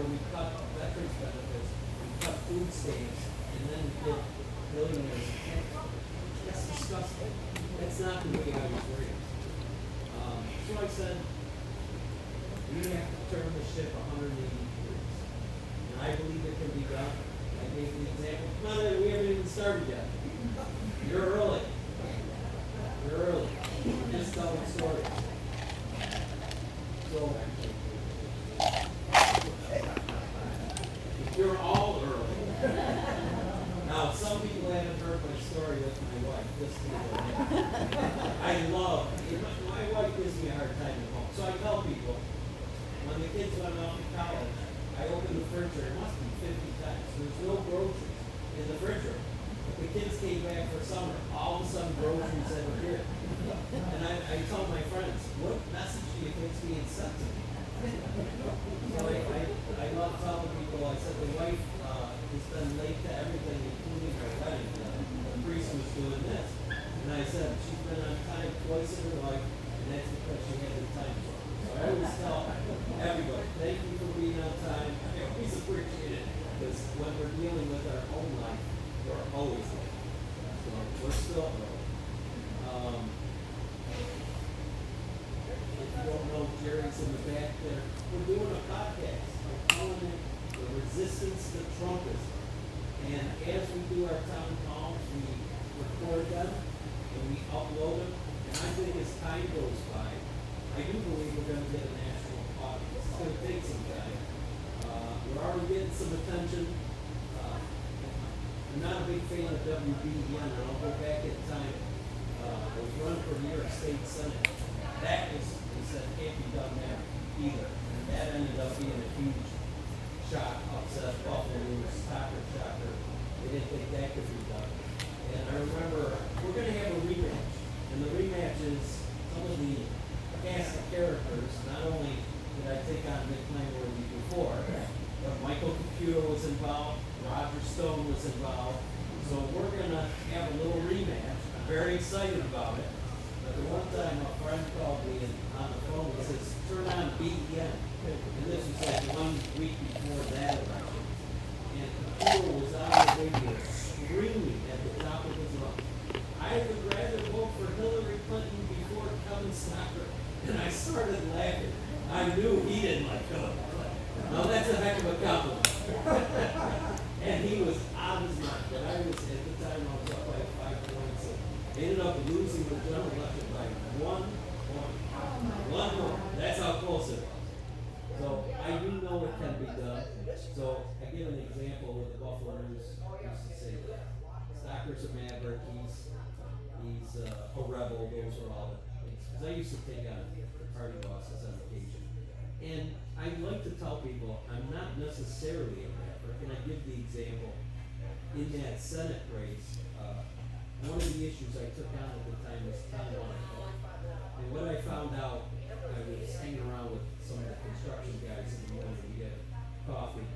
where we cut veterans benefits, we cut food stamps, and then we give billionaires a tax. That's disgusting. That's not the way I was raised. So I said, we have to turn the ship 180 degrees. And I believe it can be done. I gave the example. Come on, we haven't even started yet. You're early. You're early. We're just telling stories. So, you're all early. Now, some people haven't heard my story with my wife. Just to I love, my wife gives me a hard time at home. So I tell people, when the kids went off to college, I opened the refrigerator, it must be 50 times. There's no groceries in the refrigerator. The kids came back for summer, all of a sudden groceries that were here. And I told my friends, what message do you think's being sent to me? So I love telling people, I said the wife has been late to everything, including her wedding. The priest was doing this. And I said, she's been on time twice in her life, and that's because she had the time. So I always tell everybody, thank you for being on time. I always appreciate it, because when we're dealing with our own life, we're always late. So we're still early. If you don't know, Jerry's in the back there. We're doing a podcast. We're calling it The Resistance to Trumpism. And as we do our town halls, we record them and we upload them. And I think as time goes by, I do believe we're going to get a national audience. It's going to take some time. We're already getting some attention. I'm not a big fan of WBEN, and I'll go back in time. I was running for New York State Senate. That was, they said, can't be done there either. And that ended up being a huge shock, upset, Buffalo News, shocker. They didn't think that could be done. And I remember, we're going to have a rematch. And the rematch is some of the cast of characters. Not only did I take on Nick Langworthy before, but Michael Computer was involved, Roger Stone was involved. So we're going to have a little rematch. I'm very excited about it. But the one time a friend called me on the phone, he says, turn on BEN. And this was like 1 week before that election. And Computer was on the radio screaming at the top of his lungs, I would rather vote for Hillary Clinton before Kevin Stocker. And I started laughing. I knew he didn't like Hillary Clinton. Now that's a heck of a compliment. And he was out of his mind. But I was, at the time, I was up by 5 points. And ended up losing the general election by 1 point. 1 point. That's how close it was. So I do know it can be done. So I give an example with the Buffalo News. Used to say that Stocker's a maverick. He's a rebel. Those are all the things. Because I used to take on party bosses on occasion. And I like to tell people I'm not necessarily a maverick. And I give the example in that Senate race. One of the issues I took on at the time was town water. And what I found out, I was hanging around with some of the construction guys in the morning to get coffee.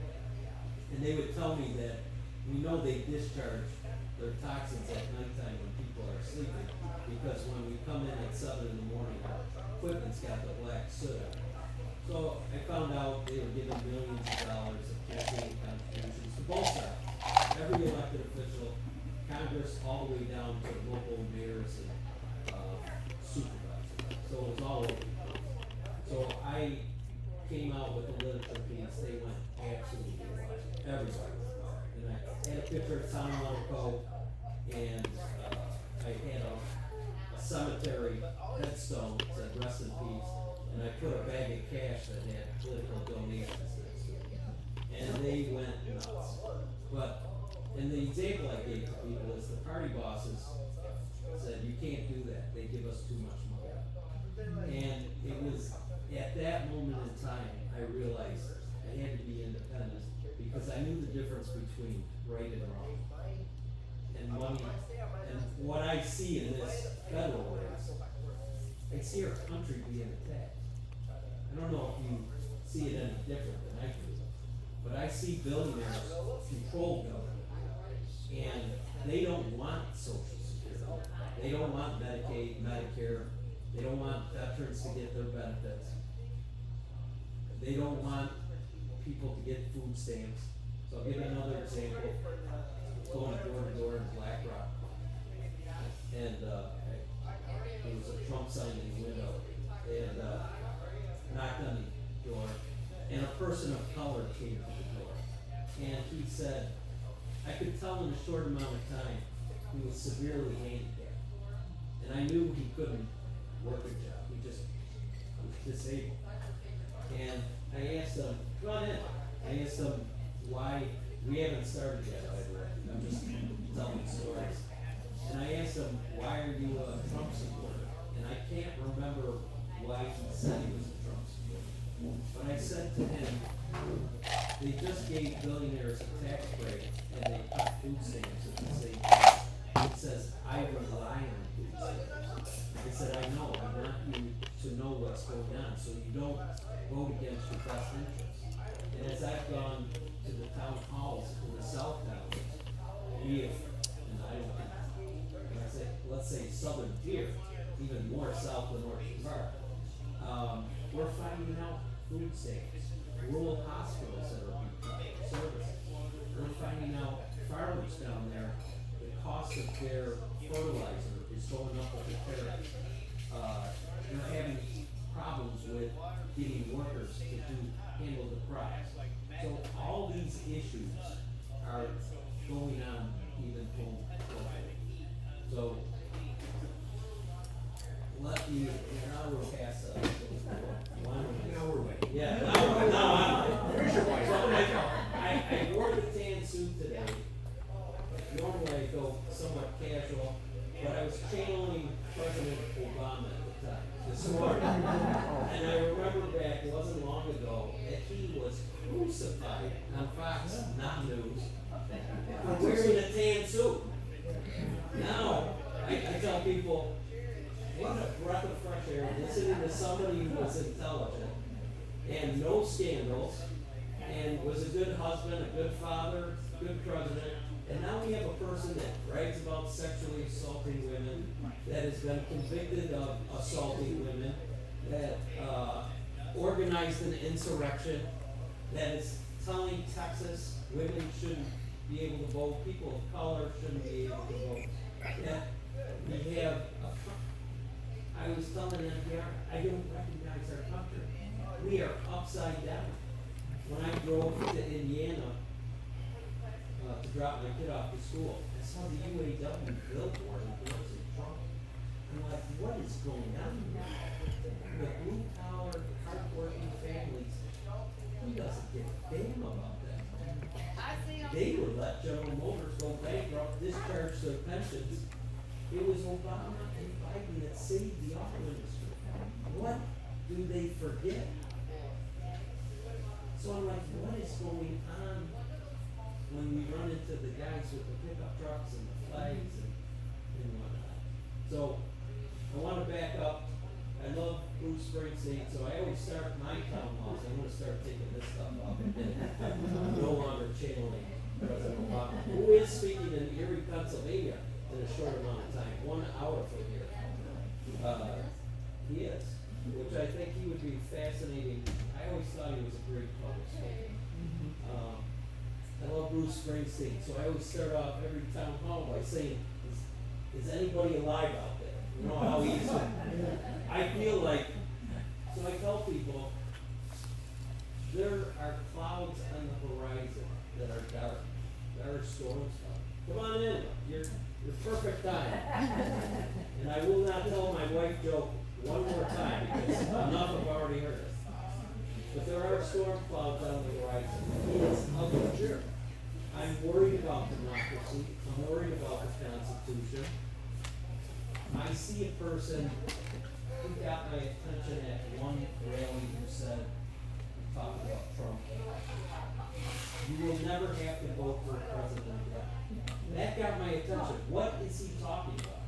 And they would tell me that we know they discharge their toxins at nighttime when people are sleeping, because when we come in at 7 in the morning, our equipment's got the black soot. So I found out they were giving millions of dollars of campaign contributions to both sides. Every elected official, Congress, all the way down to local mayors and supervisors. So it was all over the place. So I came out with a literature piece. They went absolutely wild. Everybody. And I had a picture of Tom Loco, and I had a cemetery headstone that said rest in peace, and I put a bag of cash that had political donations next to it. And they went nuts. But, and the example I gave to people is the party bosses said, you can't do that, they give us too much money. And it was at that moment in time, I realized I had to be independent, because I knew the difference between right and wrong. And money, and what I see in this federal race, I see our country being attacked. I don't know if you see it any different than I do, but I see billionaires control government, and they don't want Social Security. They don't want Medicaid, Medicare. They don't want veterans to get their benefits. They don't want people to get food stamps. So I'll give you another example. Going door to door in Black Rock, and there was a Trump sign in the window, and knocked on the door, and a person of color came to the door, and he said, I could tell in a short amount of time he was severely handicapped, and I knew he couldn't work a job. He just was disabled, and I asked him, come on in. I asked him why. We haven't started yet, by the way. I'm just telling stories. And I asked him, why are you a Trump supporter? And I can't remember why he said he was a Trump supporter. But I said to him, they just gave billionaires a tax break and they cut food stamps at the same time. It says, I rely on food stamps. I said, I know. I want you to know what's going on so you don't vote against your best interests. And as I've gone to the town halls in the South Town, we have, and I don't think, when I say, let's say Southern Tier, even more south than Orchard Park, we're finding out food stamps, rural hospitals that are being cut, services. We're finding out farmers down there, the cost of their fertilizer is going up with the tariffs. They're having problems with getting workers to handle the crops. So all these issues are going on even home locally. So let me, now we're past now we're late. Yeah, where's your wife? I wore the tan suit today. Normally I go somewhat casual, but I was channeling President Obama at the time, this morning. And I remember back, it wasn't long ago, that he was crucified on Fox, not news, for wearing a tan suit. Now, I tell people, what a breath of fresh air, listening to somebody who was intelligent, and no scandals, and was a good husband, a good father, good president, and now we have a person that writes about sexually assaulting women, that has been convicted of assaulting women, that organized an insurrection, that is telling Texas women shouldn't be able to vote, people of color shouldn't be able to vote. That we have I was telling NPR, I don't recognize our country. We are upside down. When I drove to Indiana to drop my kid off to school, I saw the UAW billboard endorsing Trump. I'm like, what is going on here? The blue collar, hardworking families, who doesn't give a damn about that? They would let General Motors go bankrupt, discharge their pensions. It was Obama and Biden that saved the auto industry. What do they forget? So I'm like, what is going on when we run into the guys with the pickup trucks and the flags and whatnot? So I want to back up. I love Bruce Springsteen, so I always start my town halls. I'm going to start taking this stuff up and no longer channeling President Obama, who is speaking in Erie, Pennsylvania, in a short amount of time, 1 hour from here. He is, which I think he would be fascinating. I always thought he was a great public speaker. I love Bruce Springsteen, so I always start off every town hall by saying, is anybody alive out there? You know how he's, I feel like, so I tell people, there are clouds on the horizon that are dark. There are storms coming. Come on in, you're perfect time. And I will not tell my wife joke one more time because enough have already heard it. But there are storm clouds on the horizon. It is ugly. I'm worried about democracy. I'm worried about the Constitution. I see a person who got my attention at one rally who said, talking about Trump, you will never have to vote for a president again. That got my attention. What is he talking about?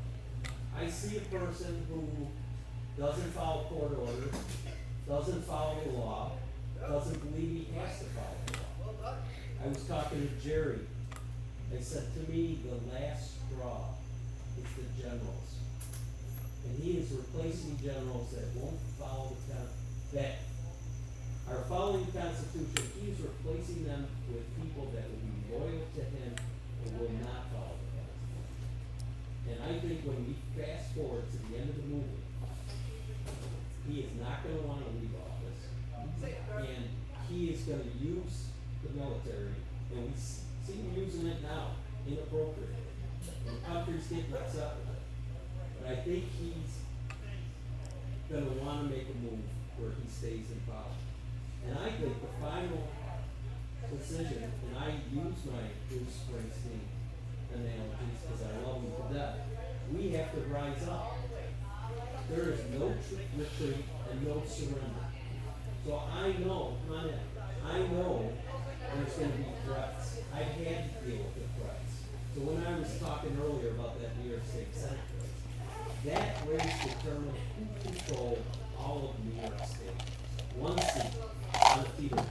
I see a person who doesn't follow court orders, doesn't follow the law, doesn't believe he has to follow the law. I was talking to Jerry. I said, to me, the last straw is the generals. And he is replacing generals that won't follow that are following the Constitution. He's gonna use the military, and we see him using it now, inappropriately. And the country's getting upset with it. But I think he's gonna wanna make a move where he stays in power. And I think the final decision, and I use my Bruce Springsteen analogies because I love him to death, we have to rise up. There is no retreat and no surrender. So I know, I know there's going to be threats. I've had to deal with the threats. So when I was talking earlier about that New York State Senate race, that race determined who controlled all of New York State. One seat on the feeder club.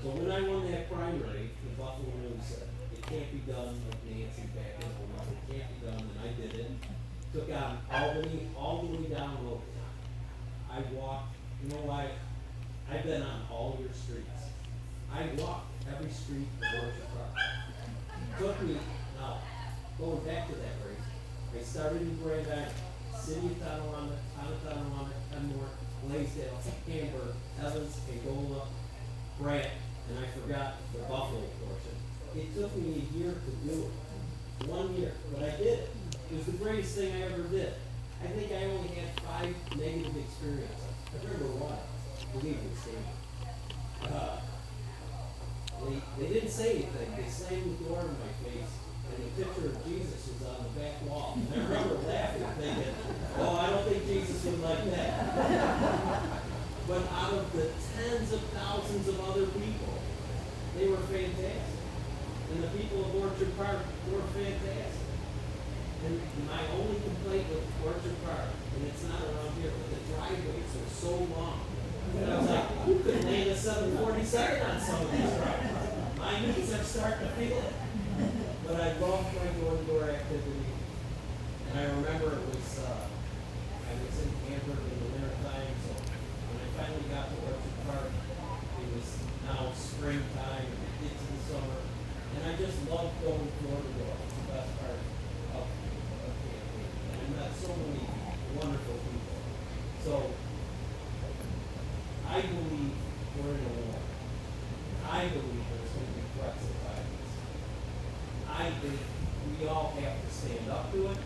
So when I won that primary, the Buffalo News said, it can't be done with Nancy back in Omaha. It can't be done, and I did it. Took out Albany all the way down Logan. I walked, you know why? I've been on all your streets. I walked every street of Orchard Park. Took me, now, going back to that race, I started in Grand Island, City of Tonawanda, Kenmore, Blaisdell, Hamburg, Evans, Angola, Brant, and I forgot the Buffalo portion. It took me a year to do it. 1 year, but I did it. It was the greatest thing I ever did. I think I only had 5 negative experiences. I remember one. Believe me, Steve. They didn't say anything. They slammed the door in my face, and the picture of Jesus was on the back wall. And I remember laughing, thinking, "Oh, I don't think Jesus would like that." But out of the tens of thousands of other people, they were fantastic, and the people of Orchard Park were fantastic. And my only complaint with Orchard Park, and it's not around here, but the driveways are so long. And I was like, you could land a 747 on some of these driveways. My knees are starting to feel it. But I loved my door-to-door activity. And I remember it was, I was in Hamburg in the winter time, so when I finally got to Orchard Park, it was now springtime, into the summer. And I just loved going door-to-door. It's the best part of campaign. And I met so many wonderful people. So I believe we're in a war. I believe there's going to be threats and violence. I think we all have to stand up to it.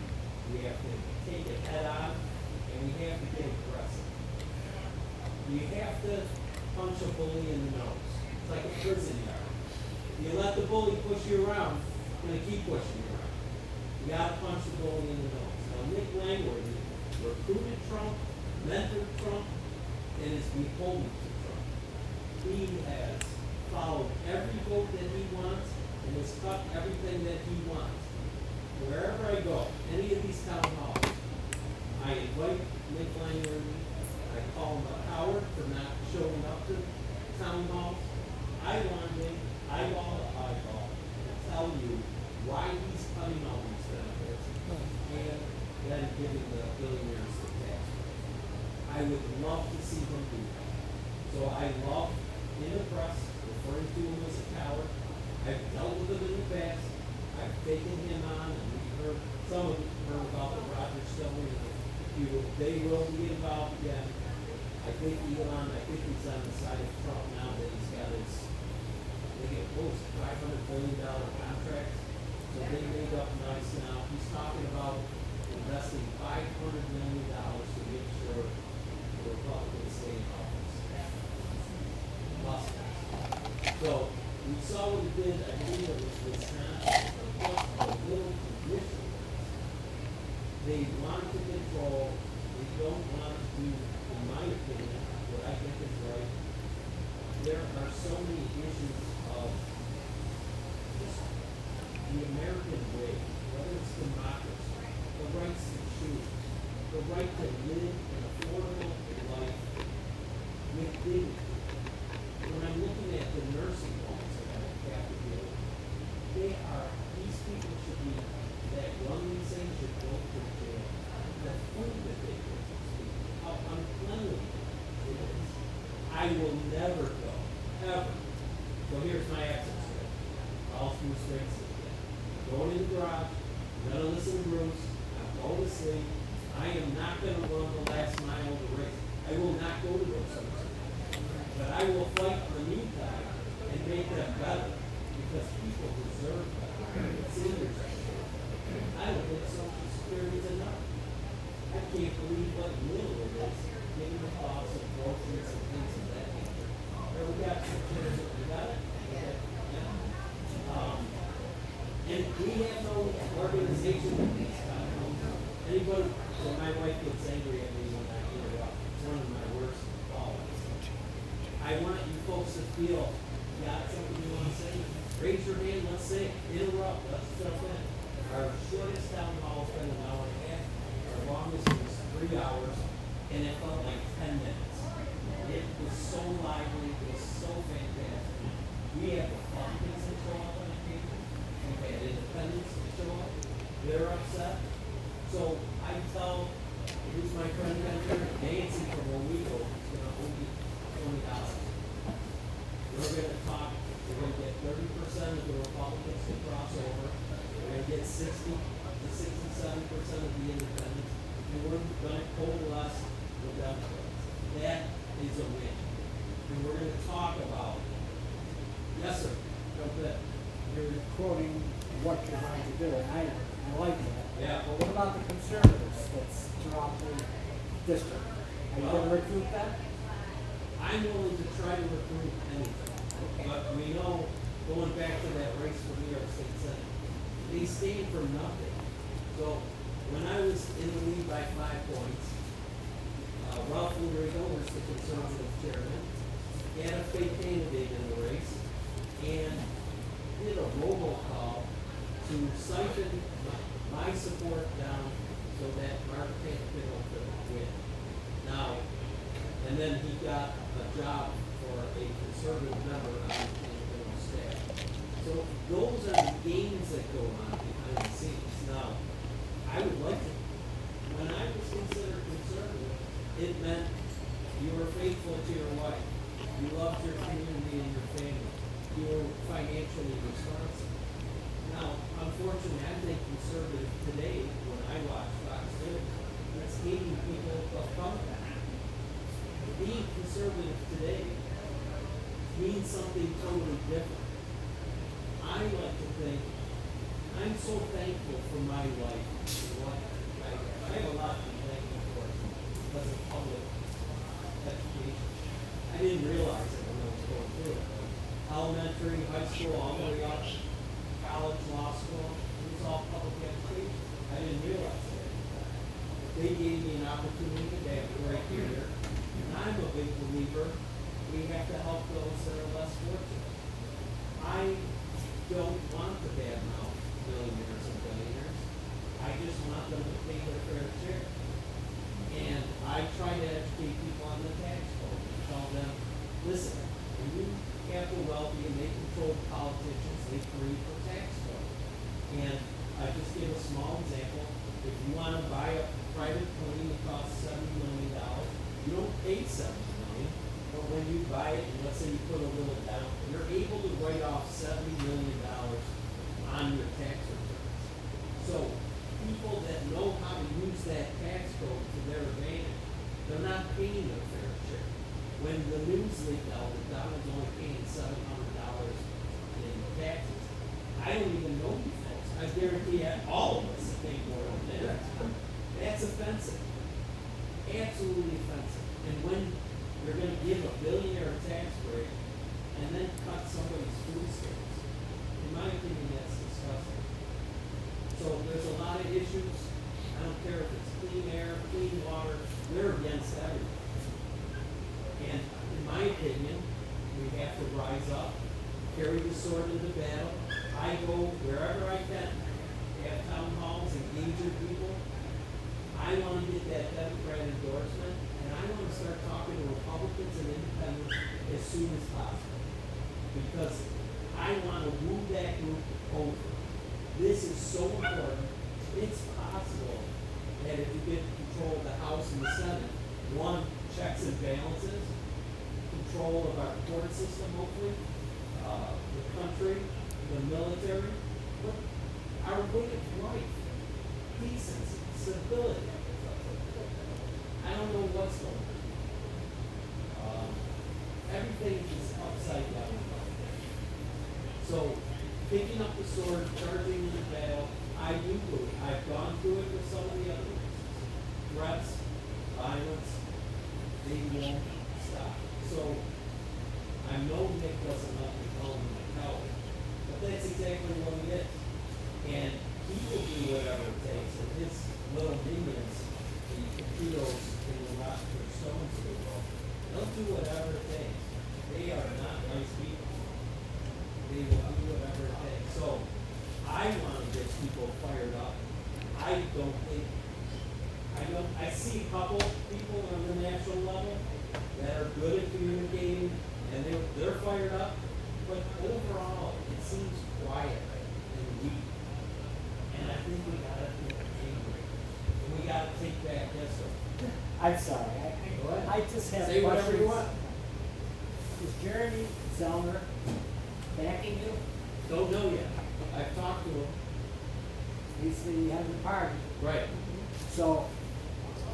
We have to take it head on, and we have to get aggressive. You have to punch a bully in the nose. It's like a prison yard. You let the bully push you around, it's going to keep pushing you around. You got to punch the bully in the nose. Now, Nick Langworthy recruited Trump, mentored Trump, and is beholden to Trump. He has followed every vote that he wants and has cut everything that he wants. Wherever I go, any of these town halls, I invite Nick Langworthy. I call him a coward for not showing up to town halls. I want him, eyeball to eyeball, to tell you why he's cutting all these benefits and then giving the billionaires the tax break. I would love to see him do that. So I love, in the press, referring to him as a coward. I've dealt with him in the past. I've taken him on, and we've heard, some of you heard about the Roger Stone. They will be involved again. I think Elon, I think he's on the side of Trump now that he's got his, they get close to $500 billion contracts. So they made up nice now. He's talking about investing $500 million to make sure the Republicans stay in office. Awesome. So we saw what it did, I believe it was Wisconsin, a little condition. They want to control, they don't want to do, in my opinion, what I think is right. There are so many issues of just the American way, whether it's democracy, the rights to choose, the right to live an affordable life with dignity. When I'm looking at the nursing homes that I have to deal with, these people should be, that run these things should go to jail. The food that they give these people, how uncleanly it is. I will never go, ever. So here's my exit script. All through straight again. I'm going in the garage, I'm gonna listen to Bruce, I'm going to sleep. I am not gonna run the last mile of the race. I will not go to those things. But I will fight in the meantime organization with these anybody, so my wife gets angry at me when I interrupt. It's one of my worst faults. I want you folks to feel, you got something you want to say? Raise your hand, let's say, interrupt, let's jump in. Our shortest town hall's been an hour and a half, our longest was 3 hours, and it felt like 10 minutes. It was so lively, it was so fantastic. We have the Republicans that show up on occasion, we've had independents that show up, they're upset. So I tell, who's my friend down here, Nancy from Owego, is gonna owe me $20. We're gonna talk, we're gonna get 30% of the Republicans to cross over, we're gonna get 60 to 67% of the independents, and we're gonna coalesce the Democrats. That is a win. And we're gonna talk about, yes sir, jump in. You're quoting what you're going to do, and I like that. Yeah. But what about the conservatives that's throughout the district? Are you going to recruit them? I'm willing to try to recruit anything. But we know, going back to that race for New York State Senate, they stand for nothing. So when I was in the lead by 5 points, Ralph Lurigo was the conservative chairman, he had a fake candidate in the race, and did a robocall to siphon my support down so that Mark Campbell could win. Now, and then he got a job for a conservative member on the Campbell staff. So those are the games that go on behind the scenes. Now, I would like to, when I was considered conservative, it meant you were faithful to your wife, you loved your community and your family, you were financially responsible. Now, unfortunately, I think conservative today, when I watch Fox News, it's hating people of color. Being conservative today means something totally different. I like to think, I'm so thankful for my life. I have a lot to be thankful for because of public education. I didn't realize it when I was going through it. Elementary, high school, all the way up, college, law school, it was all public education. I didn't realize that. They gave me an opportunity to have a great career, and I'm a big believer we have to help those that are less fortunate. I don't want to badmouth millionaires and billionaires. I just want them to pay their fair share. And I try to educate people on the tax code and tell them, listen, when you have the wealthy and they control politicians, they create the tax code. And I just give a small example. If you want to buy a private plane that costs $70 million, you don't pay $70 million. But when you buy it, and let's say you put a little down, you're able to write off $70 million on your tax returns. So people that know how to use that tax code to their advantage, they're not paying their fair share. When the news leaked out that Donald's only paying $700 in taxes, I don't even know you folks. I guarantee all of us pay more than that. That's offensive. Absolutely offensive. And when you're going to give a billionaire a tax break and then cut somebody's food stamps, in my opinion, that's disgusting. So there's a lot of issues. I don't care if it's clean air, clean water, they're against everything. And in my opinion, we have to rise up, carry the sword into battle. I go wherever I can, have town halls, engage with people. I want to get that Democrat endorsement, and I want to start talking to Republicans and independents as soon as possible. Because I want to move that group over. This is so important. It's possible that if you get control of the House and the Senate, one, checks and balances, control of our court system, hopefully, the country, the military, but our way of life, decency, stability. I don't know what's going on. Everything is upside down. So, picking up the sword, charging in the battle, I do believe. I've gone through it with some of the other races. Threats, violence, they won't stop. So, I know Nick doesn't like me calling him a coward, but that's exactly what he is. And he will do whatever it takes, and his little minions, the Capitos in the rock or stones of the world, they'll do whatever it takes. They are not nice people. They will do whatever it takes. So, I wanna get people fired up. I see a couple people on the national level that are good at communicating, and they're fired up, but overall, it seems quiet and weak. And I think we gotta be angry, and we gotta take back this. I'm sorry, Go ahead. I just have Say whatever you questions. want. Is Jeremy Zellner backing you? Don't know yet. I've talked to him. He's the head of the party, Right. so,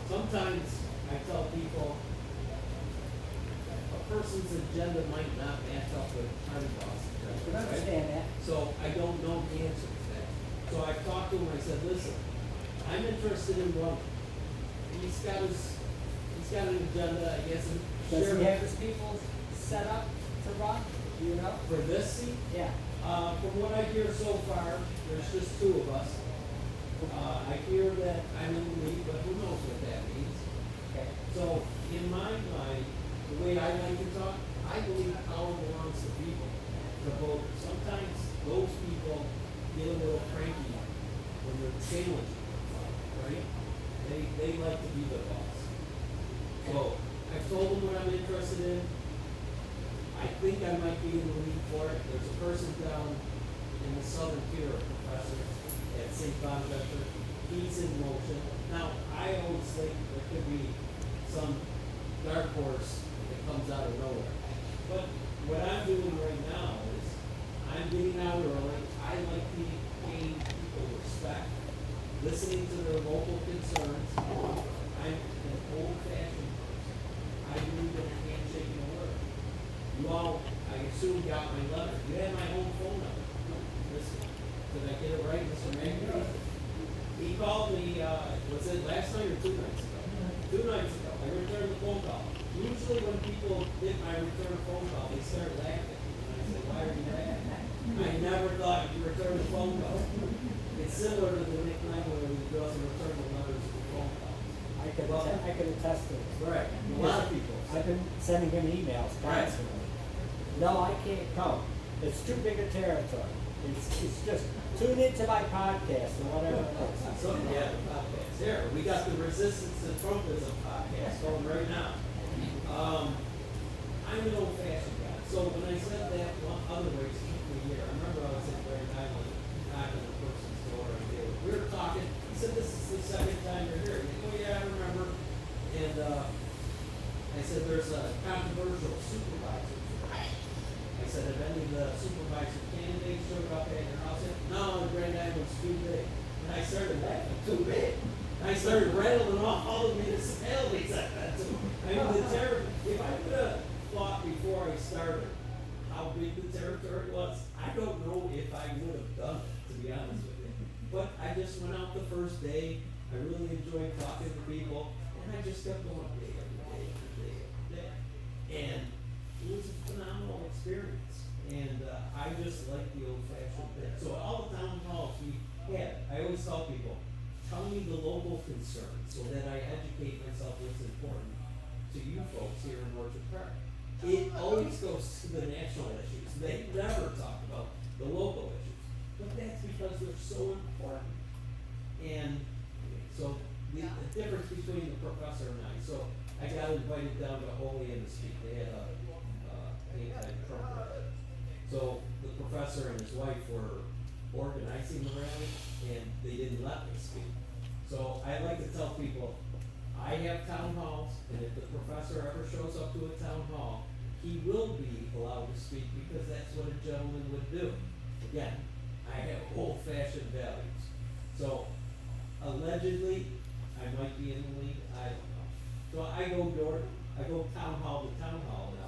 Sometimes I tell people a person's agenda might not match up with party boss' I agenda. can right? understand that. So I don't know the answer to that. So I talked to him, I said, listen, I'm interested in running. He's got an agenda, I guess. Does he have his people set up to run, do you know? For this seat, Yeah, from what I hear so far, there's just two of us. I hear that I'm in the lead, but who knows what that means. okay. So in my mind, the way I like to talk, I believe power belongs to people, to voters. Sometimes those people get a little cranky when they're challenging, right? They like to be the boss. So I told them what I'm interested in. I think I might be in the lead for it. There's a person down in the southern tier, a professor at St. Bonaventure. He's in motion. Now, I always think there could be some dark horse that comes out of nowhere. But what I'm doing right now is I'm getting out early. I like to gain people respect, listening to their local concerns. I'm an old-fashioned person. I believe in a handshake and a word. You all, I assume, got my letter. You have my home phone number. Listen, did I get it right, Mr. Mayor? He called me, was it last night or 2 nights ago? 2 nights ago. I returned the phone call. Usually when people get my return phone call, they start laughing. And I say, why are you laughing? I never thought you'd return the phone call. It's similar to the nickname where he doesn't return the letters or phone calls. I can attest to it. Right. A lot of people. I've been sending him emails Right. constantly. No, I can't come. It's too big a territory. It's just, tune into my podcast or whatever it is. So, yeah, the podcast. There, we got the Resistance to Trumpism podcast going right now. I'm an old-fashioned guy. So when I said that, one other ways it took me a year. I remember I was at Grand Island knocking on the person's door and we were talking. He said, this is the second time you're here. He said, oh yeah, I remember. And I said, there's a controversial supervisor. I said, have any of the supervisor candidates showed up at your house? No, the Grand Island's too big. And I started laughing, too big. And I started rattling off all the municipalities I've been to. I mean, the territory, if I would have thought before I started how big the territory was, I don't know if I would have done it, to be honest with you. But I just went out the first day. I really enjoyed talking to people. And I just kept going day after day after day after day. And it was a phenomenal experience, and I just like the old-fashioned thing. So all the town halls we had, I always tell people, tell me the local concerns so that I educate myself what's important to you folks here in Orchard Park. It always goes to the national issues. They never talk about the local issues, but that's because they're so important. And so the difference between the professor and I, so I got invited down to Olean to speak. They had a anti-Trump rally. So the professor and his wife were organizing the rally, and they didn't let me speak. So I like to tell people, I have town halls, and if the professor ever shows up to a town hall, he will be allowed to speak because that's what a gentleman would do. Again, I have old-fashioned values. So allegedly, I might be in the lead, I don't know. So I go town hall to town hall now.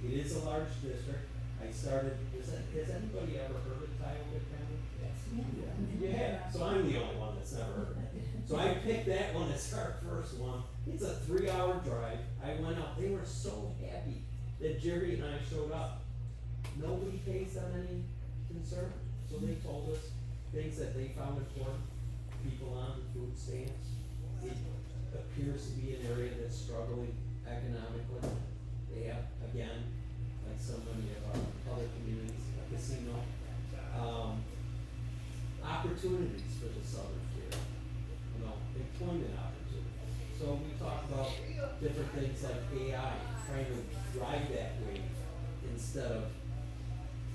It is a large district. I started, has anybody ever heard of Tioga County? Yes. Yeah, so I'm the only one that's never heard of it. So I picked that one as our first one. It's a 3-hour drive. I went out, they were so happy that Jerry and I showed up. Nobody pays them any concern, so they told us, things that they found important, people on food stamps. It appears to be an area that's struggling economically. They have, again, like so many of our other communities, a casino. Opportunities for the southern tier, employment opportunities. So we talk about different things like AI, trying to ride that wave instead of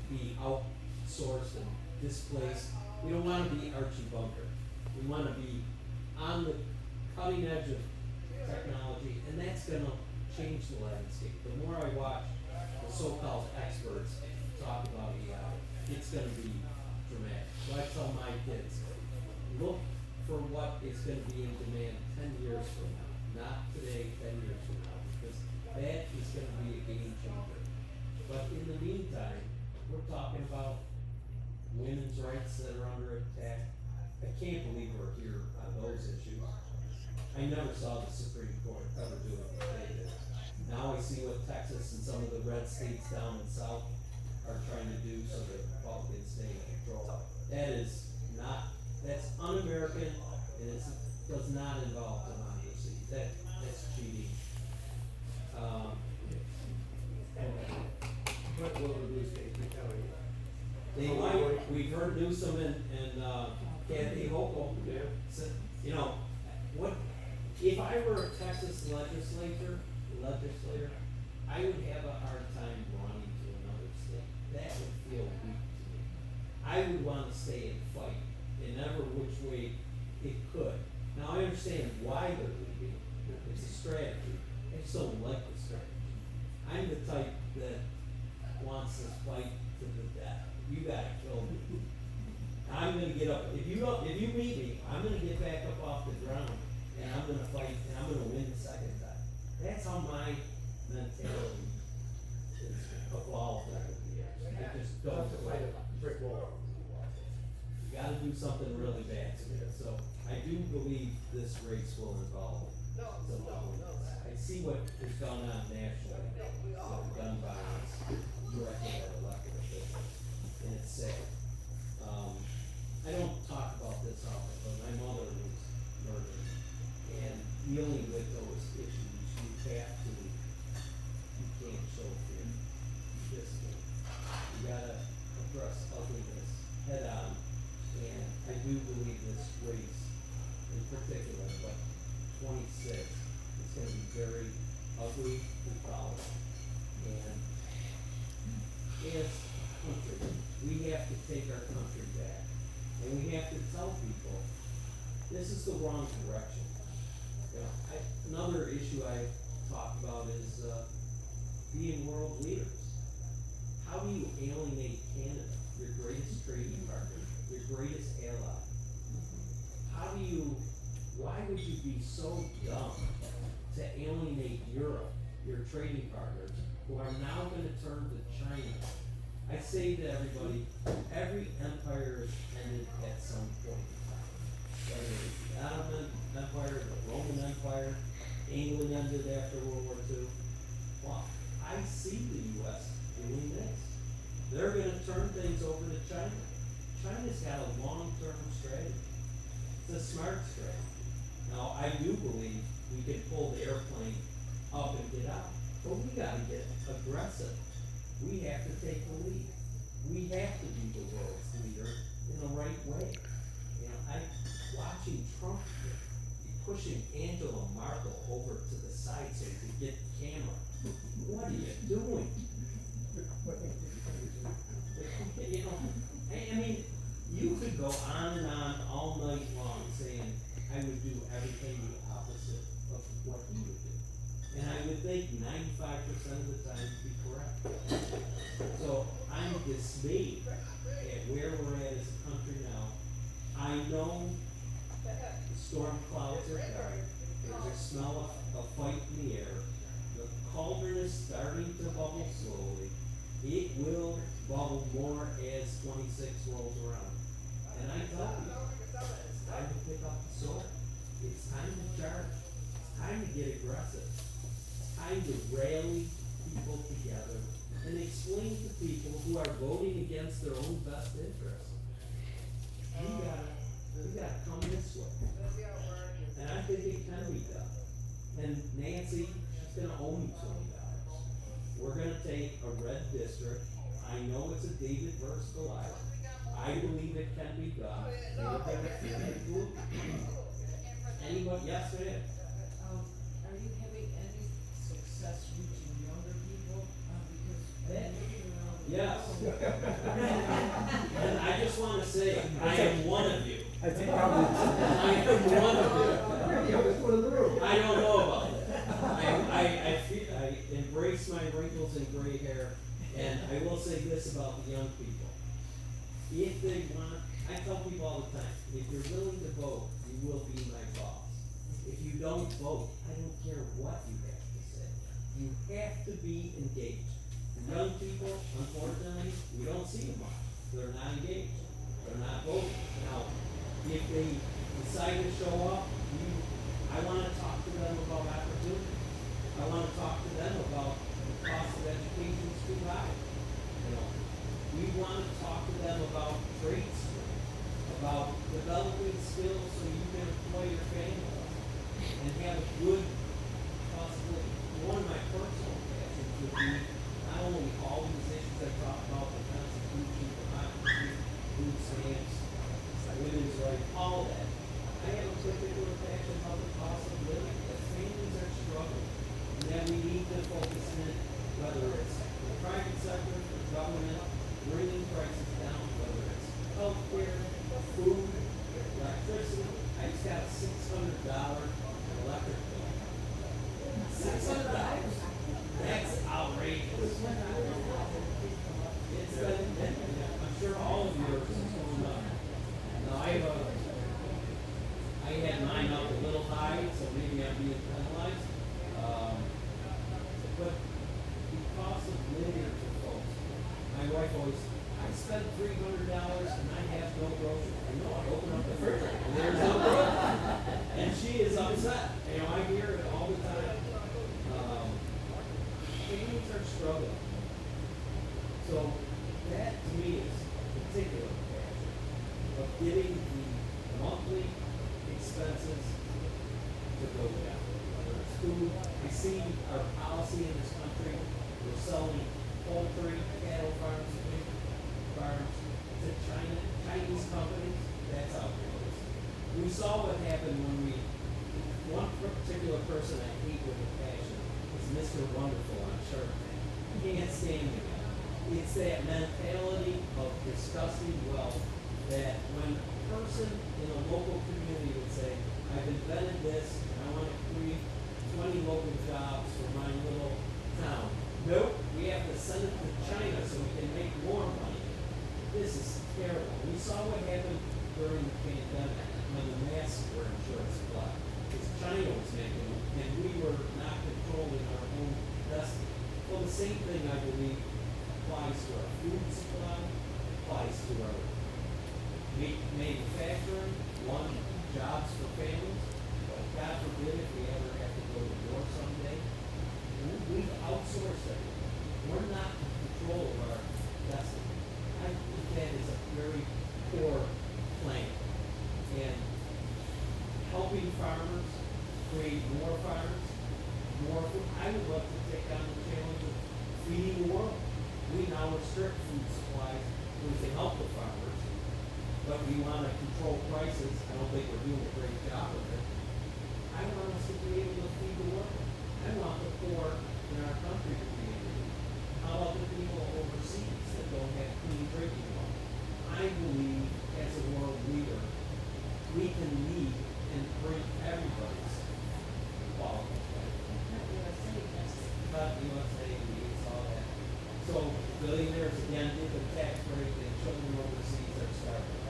be outsourced and displaced. We don't want to be Archie Bunker. We want to be on the cutting edge of technology, and that's going to change the landscape. The more I watch the so-called experts talk about AI, it's going to be dramatic. So I tell my kids, look for what is going to be in demand 10 years from now, not today, 10 years from now, because that is going to be a game changer. But in the meantime, we're talking about women's rights that are under attack. I can't believe we're here on those issues. I never saw the Supreme Court ever do what they did. Now I see what Texas and some of the red states down in South are trying to do so that Republicans stay in control. That's un-American, and it does not involve democracy. That's cheating. What will the blue states be telling you? They might, we've heard Newsom and Kathy Hochul. Yeah. So, what, if I were a Texas legislator, I would have a hard time running to another state. That would feel weak to me. I would want to stay and fight in every which way it could. Now, I understand why they're leaving. It's a strategy. I just don't like the strategy. I'm the type that wants this fight to the death. You gotta kill me. I'm gonna get up. If you meet me, I'm gonna get back up off the ground and I'm gonna fight and I'm gonna win the second time. That's how my mentality is evolved over the years. I just don't Fight a brick wall. You gotta do something really bad to it. So I do believe this race will involve some violence. I see what has gone on nationally with gun violence directed at elected officials, and it's sad. I don't talk about this often, but my mother was murdered, and dealing with those issues, you can't show fear. You just can't. You gotta address ugliness head on, and I do believe this race in particular, but 26 is gonna be very ugly and foul. And as a country, we have to take our country back. And we have to tell people, this is the wrong direction. Another issue I talked about is being world leaders. How do you alienate Canada, your greatest trading partner, your greatest ally? Why would you be so dumb to alienate Europe, your trading partners, who are now gonna turn to China? I say to everybody, every empire is ended at some point in time. Whether it's the Ottoman Empire, the Roman Empire, England ended after World War II. Well, I see the US doing this. They're gonna turn things over to China. China's got a long-term strategy. It's a smart strategy. Now, I do believe we can pull the airplane up and get out, but we gotta get aggressive. We have to take the lead. We have to be the world's leader in the right way. Watching Trump pushing Angela Merkel over to the side so he could get the camera. What are you doing? I mean, you could go on and on all night long saying, I would do everything the opposite of what he would do. And I would think 95% of the time to be correct. So I'm dismayed at where we're at as a country now. I know the storm clouds are dark. There's a smell of fight in the air. The cauldron is starting to bubble slowly. It will bubble more as 26 rolls around. And I tell you, it's time to pick up the sword. It's time to charge. It's time to get aggressive. It's time to rally people together and explain to people who are voting against their own best interests. you gotta come this way. And I think it can be done. And Nancy, she's gonna owe me $20. We're gonna take a red district. I know it's a David versus Goliath. I believe it can be done. And we're gonna feel it blue. Anybody, yes, ma'am? Are you having any success reaching younger people? Because Yes. And I just wanna say, I am one of you. I think probably. I am one of you. You're the youngest one in the room. I don't know about that. I embrace my wrinkles and gray hair, and I will say this about the young people. If they want, I tell people all the time, if you're willing to vote, you will be my boss. If you don't vote, I don't care what you have to say. You have to be engaged. Young people, unfortunately, we don't see them much. They're not engaged. They're not voting. Now, if they decide to show up, I wanna talk to them about opportunities. I wanna talk to them about the cost of education is too high. You know, we wanna talk to them about trade skills, about developing skills so you can employ your family and have a good possibility. One of my personal passions would be not only all these issues I talk about, the Constitution, democracy, food stamps, women's rights, all that. I have a particular passion about the cost of living, that families are struggling, and that we need to focus in, whether it's the private sector, the government, bringing prices down, whether it's healthcare, food, electricity. I just got a $600 electric bill. $600? That's outrageous. It's been, I'm sure all of yours is going up. Now, I had mine up a little high, so maybe I'm being penalized. But the cost of living for folks, my wife always, I spent $300 and I have no groceries. I know, I open up the refrigerator and there's no groceries. And she is upset. You know, I hear it all the time. Families are struggling. So that to me is a particular passion of getting the monthly expenses to go down. Whether it's food, I see our policy in this country, we're selling poultry, cattle farms, pig farms to Chinese companies. That's outrageous. We saw what happened when one particular person I hate with a passion is Mr. Wonderful on Shark Tank. I can't stand him. It's that mentality of disgusting wealth that when a person in a local community would say, I've invented this and I want to create 20 local jobs for my little town. Nope, we have to send it to China so we can make more money. This is terrible. We saw what happened during the pandemic when the masks were in short supply. Because China was making them and we were not controlling our own destiny. Well, the same thing I believe applies to our food supply, applies to our manufacturing, jobs for families. But God forbid if we ever have to go to war someday, we've outsourced everything. We're not in control of our destiny. I think that is a very poor plan. And helping farmers create more farmers, more food. I would love to take on the challenge of feeding the world. We now restrict food supplies so we can help the farmers, but we want to control prices. I don't think we're doing a great job of it. I want us to be able to feed the world. I want the poor in our country to be able to eat. How about the people overseas that don't have clean drinking water? I believe as a world leader, we can lead and bring everybody's quality. But USA needs all that. So billionaires again get the tax break and children overseas are starving.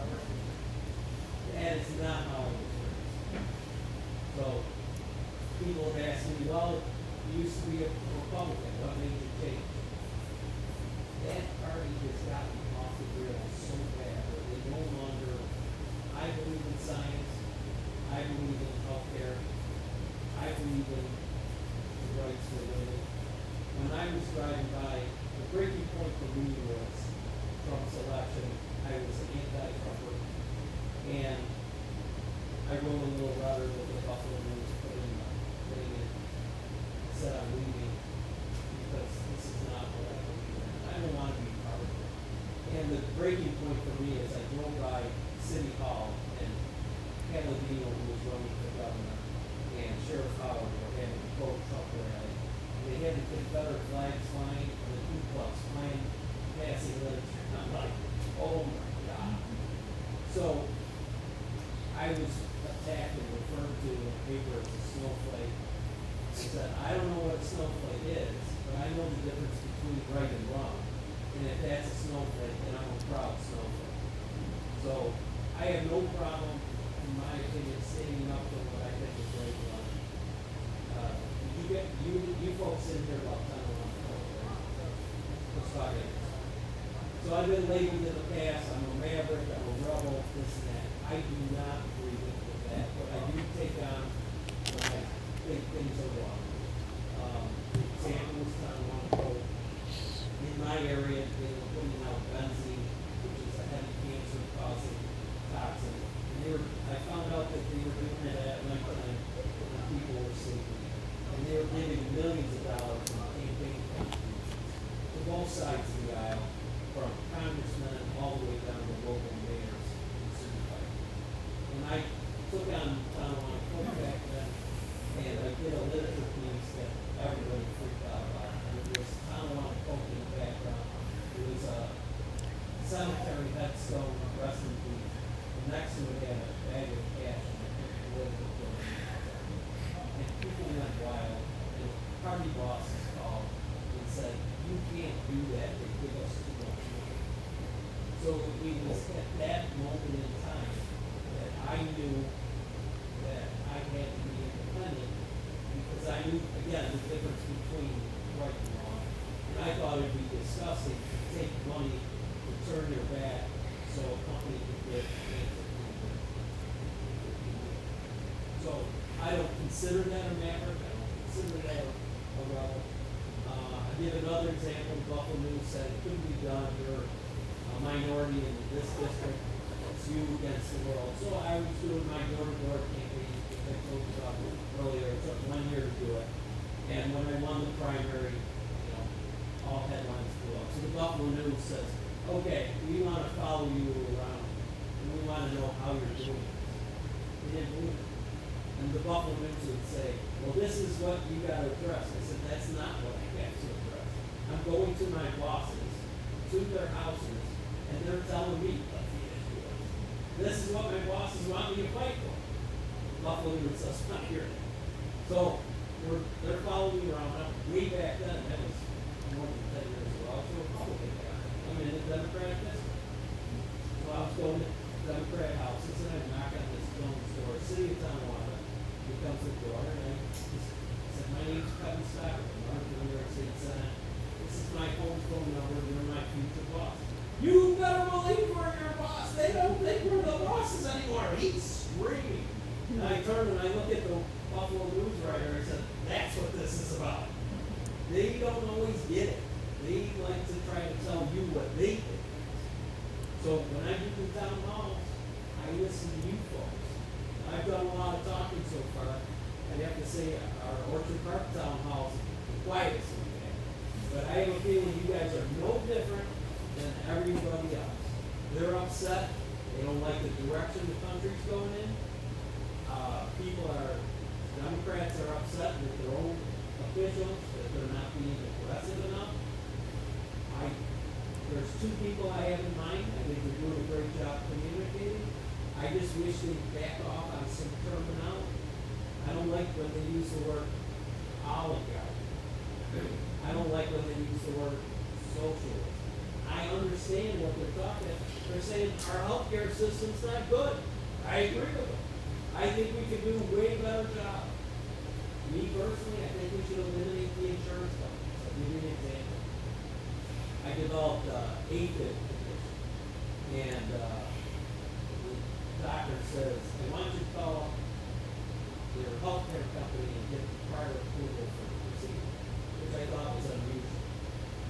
That is not how it works. So people have asked me, well, you used to be a Republican, what made you change? That party has gotten breaking point for me is I drove by City Hall and Palladino, who was running for governor, and Sheriff Howard were having a boat truck rally. They had the Confederate flags flying and the Ku Klux Klan passing literature. I'm like, oh my God. So I was attacked and referred to in the paper as a snowflake. I said, I don't know what a snowflake is, but I know the difference between right and wrong. And if that's a snowflake, then I'm a proud snowflake. So I have no problem, in my opinion, standing up for what I think is right and wrong. You folks in here about time on the phone, right? Let's talk about it. So I've been labeled in the past, I'm a maverick, I'm a rebel, this and that. I do not agree with that, but I do take on when I think things are wrong. The example was Town One Code. In my area, they were putting out benzene, which is a heavy cancer causing toxin. And I found out that they were doing it at nighttime when people were sleeping. And they were giving millions of dollars in campaign contributions to both sides of the aisle, from congressmen all the way down to local mayors and city. And I took on Town One Code back then, and I did a literature piece that everybody freaked out about. And it was Town One Code in the background. It was a cemetery headstone, rest in peace. And next to it had a bag of cash and a political donation. And people went wild. And party bosses called and said, you can't do that, they give us too much money. So it was at that moment in time that I knew that I had to be independent, because I knew, again, the difference between right and wrong. And I thought it'd be disgusting to take money to turn your back so a company could get cancer treatment. So I don't consider that a maverick, I don't consider that a rebel. I give another example. Buffalo News said it couldn't be done. You're a minority in this district. It's you against the world. So I was doing my door-to-door campaign, which I told you about earlier. It took 1 year to do it. And when I won the primary, all headlines blew up. So the Buffalo News says, okay, we want to follow you around, and we want to know how you're doing this. They didn't believe it. And the Buffalo News would say, well, this is what you got to address. I said, that's not what I have to address. I'm going to my bosses, to their houses, and they're telling me what the issue is. This is what my bosses want me to fight for. Buffalo News says, not here. So they're following me around. Way back then, that was more than 10 years ago. I was a Republican guy. I'm in the Democratic district. So I was going to Democrat houses, and I'd knock on this gentleman's door, City of Tonawanda. He comes to the door, and I said, my name's Kevin Stockton. I'm running for New York State Senate. This is my phone number. You're my future boss. You better believe we're your boss. They don't think we're the bosses anymore. He's screaming. And I turned and I looked at the Buffalo News writer. I said, that's what this is about. They don't always get it. They like to try to tell you what they think. So when I do the town halls, I listen to you folks. I've done a lot of talking so far. I'd have to say our Orchard Park town hall's the quietest we've had. But I have a feeling you guys are no different than everybody else. They're upset. They don't like the direction the country's going in. Democrats are upset with their own officials that they're not being aggressive enough. There's two people I have in mind. I think they're doing a great job communicating. I just wish they'd back off on some terminology. I don't like when they use the word oligarch. I don't like when they use the word socialist. I understand what they're talking about. They're saying our healthcare system's not good. I agree with them. I think we could do a way better job. Me personally, I think we should eliminate the insurance companies. I'll give you an example. I developed AFib condition, and the doctor says, I want you to call your healthcare company and get prior approval for the procedure, which I thought was unusual.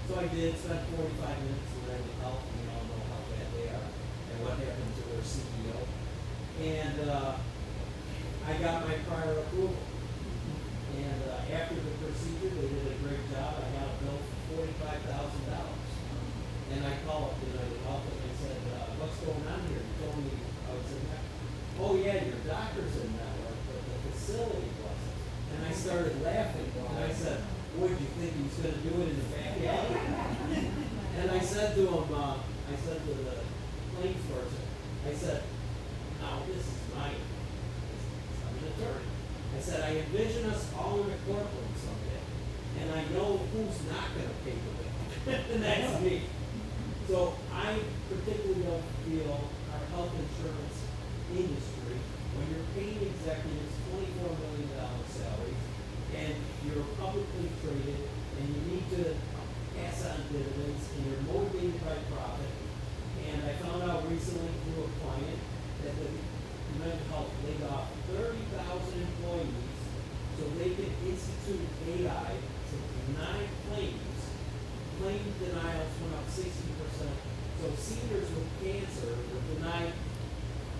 So I did, spent 45 minutes with Red Health, and you all know how bad they are, and what happened to their CEO. And I got my prior approval. And after the procedure, they did a great job. I got a bill for $45,000. And I called up United Health and I doctors in network, but the facility wasn't. And I started laughing, and I said, what, did you think he was gonna do it in the back alley? And I said to him, I said to the claims person, I said, now, this is my, I'm an attorney. I said, I envision us all in a courtroom someday, and I know who's not gonna pay the bill, and that's me. So I particularly don't feel our health insurance industry, when you're paying executives $24 million salaries, and you're publicly traded, and you need to pass on dividends, and you're motivated by profit. And I found out recently through a client that the United Health laid off 30,000 employees so they could institute AI to deny claims. Claim denials went up 60%. So seniors with cancer were denied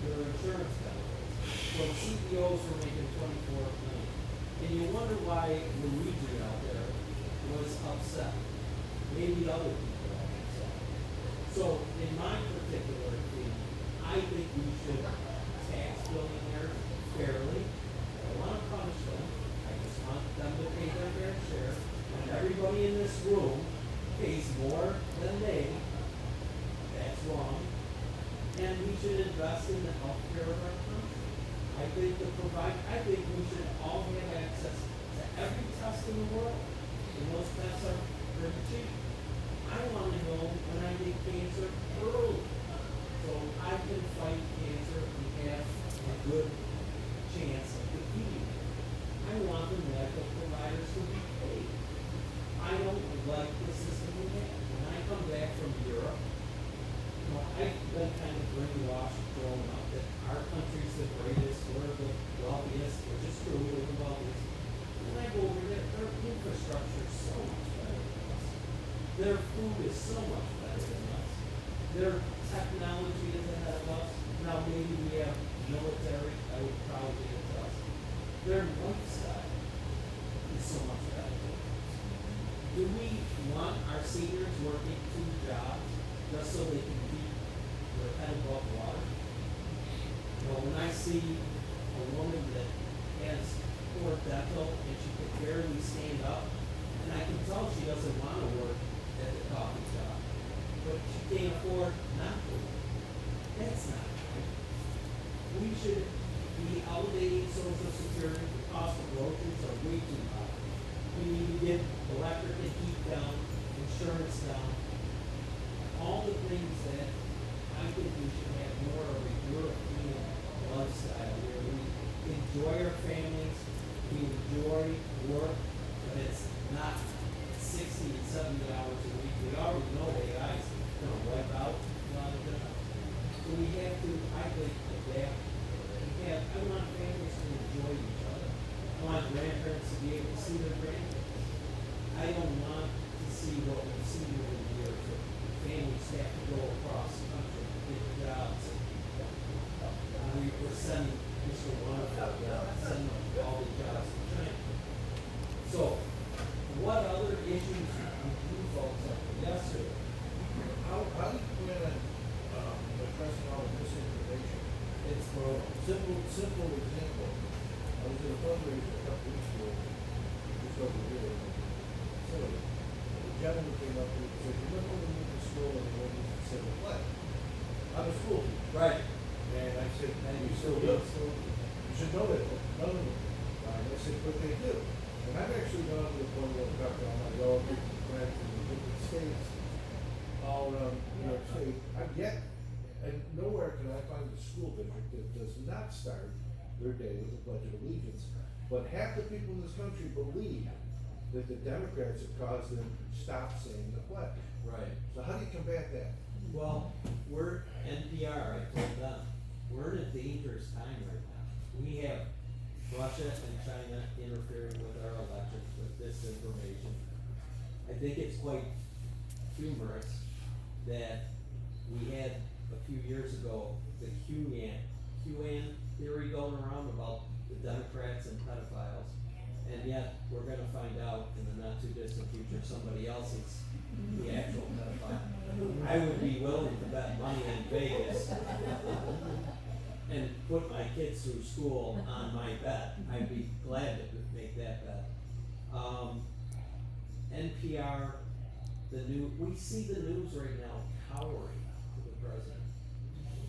their insurance benefits. So CEOs were making $24 million. And you wonder why Luigi out there was upset. Maybe other people are upset. So in my particular opinion, I think we should tax billionaires fairly. I don't want to punish them. I just want them to pay their fair share. When everybody in this room pays more than they, that's wrong. And we should invest in the healthcare of our country. I think we should all have access to every test in the world. And those tests are pretty cheap. I want to know when I get cancer early, so I can fight cancer and have a good chance of defeating it. I want the medical providers to be paid. I don't like the system we have. When I come back from Europe, I've been kind of brainwashed growing up that our country's the greatest, we're the wealthiest, which is true, we're the wealthiest. When I go over there, their infrastructure is so much better than us. Their food is so much better than us. Their technology is ahead of us. Now maybe we have military, that would probably be a us. Their lifestyle is so much better than us. Do we want our seniors working 2 jobs just so they can keep their head above water? When I see a woman that has poor dental and she can barely stand up, and I can tell she doesn't want to work at the coffee shop, but she can't afford not to work. That's not right. We should be elevating Social Security. The cost of groceries are way too high. We need to get electric and heat down, insurance down, all the things that I think we should have more of a European lifestyle where we enjoy our families, we enjoy work, but it's not 60 and 70 hours a week. We already know AI is going to wipe out a lot of jobs. So we have to, I think, adapt. I want families to enjoy each other. I want grandparents to be able to see their grandkids. I don't want to see what we've seen over the years, that families have to go across the country to get jobs. We're sending Mr. Wonderful, sending all the jobs to China. So, what other issues would you folks have? Yes, sir. How do you plan on addressing all of this information? It's for Simple example. I was at a fundraiser a couple weeks ago, just over here. So, the gentleman came up to me and said, "You remember when we went to school and we went to say the pledge?" I'm a school teacher. right. And I said, And "You you still still do? do. You should know that, none of them." I said, "But they do." And I've actually gone to the point where I've talked to all my relatives and friends in the different states, all around New York State. And nowhere can I find a school district that does not start their day with the Pledge of Allegiance. But half the people in this country believe that the Democrats have caused them to stop saying the pledge. Right. So how do you combat that? Well, we're NPR, I told them, we're in a dangerous time right now. We have Russia and China interfering with our elections with disinformation. I think it's quite humorous that we had a few years ago the QAnon theory going around about the Democrats and pedophiles, and yet we're gonna find out in the not too distant future somebody else is the actual pedophile. I would be willing to bet money in Vegas and put my kids through school on my bet. I'd be glad to make that bet. NPR, we see the news right now cowering to the president.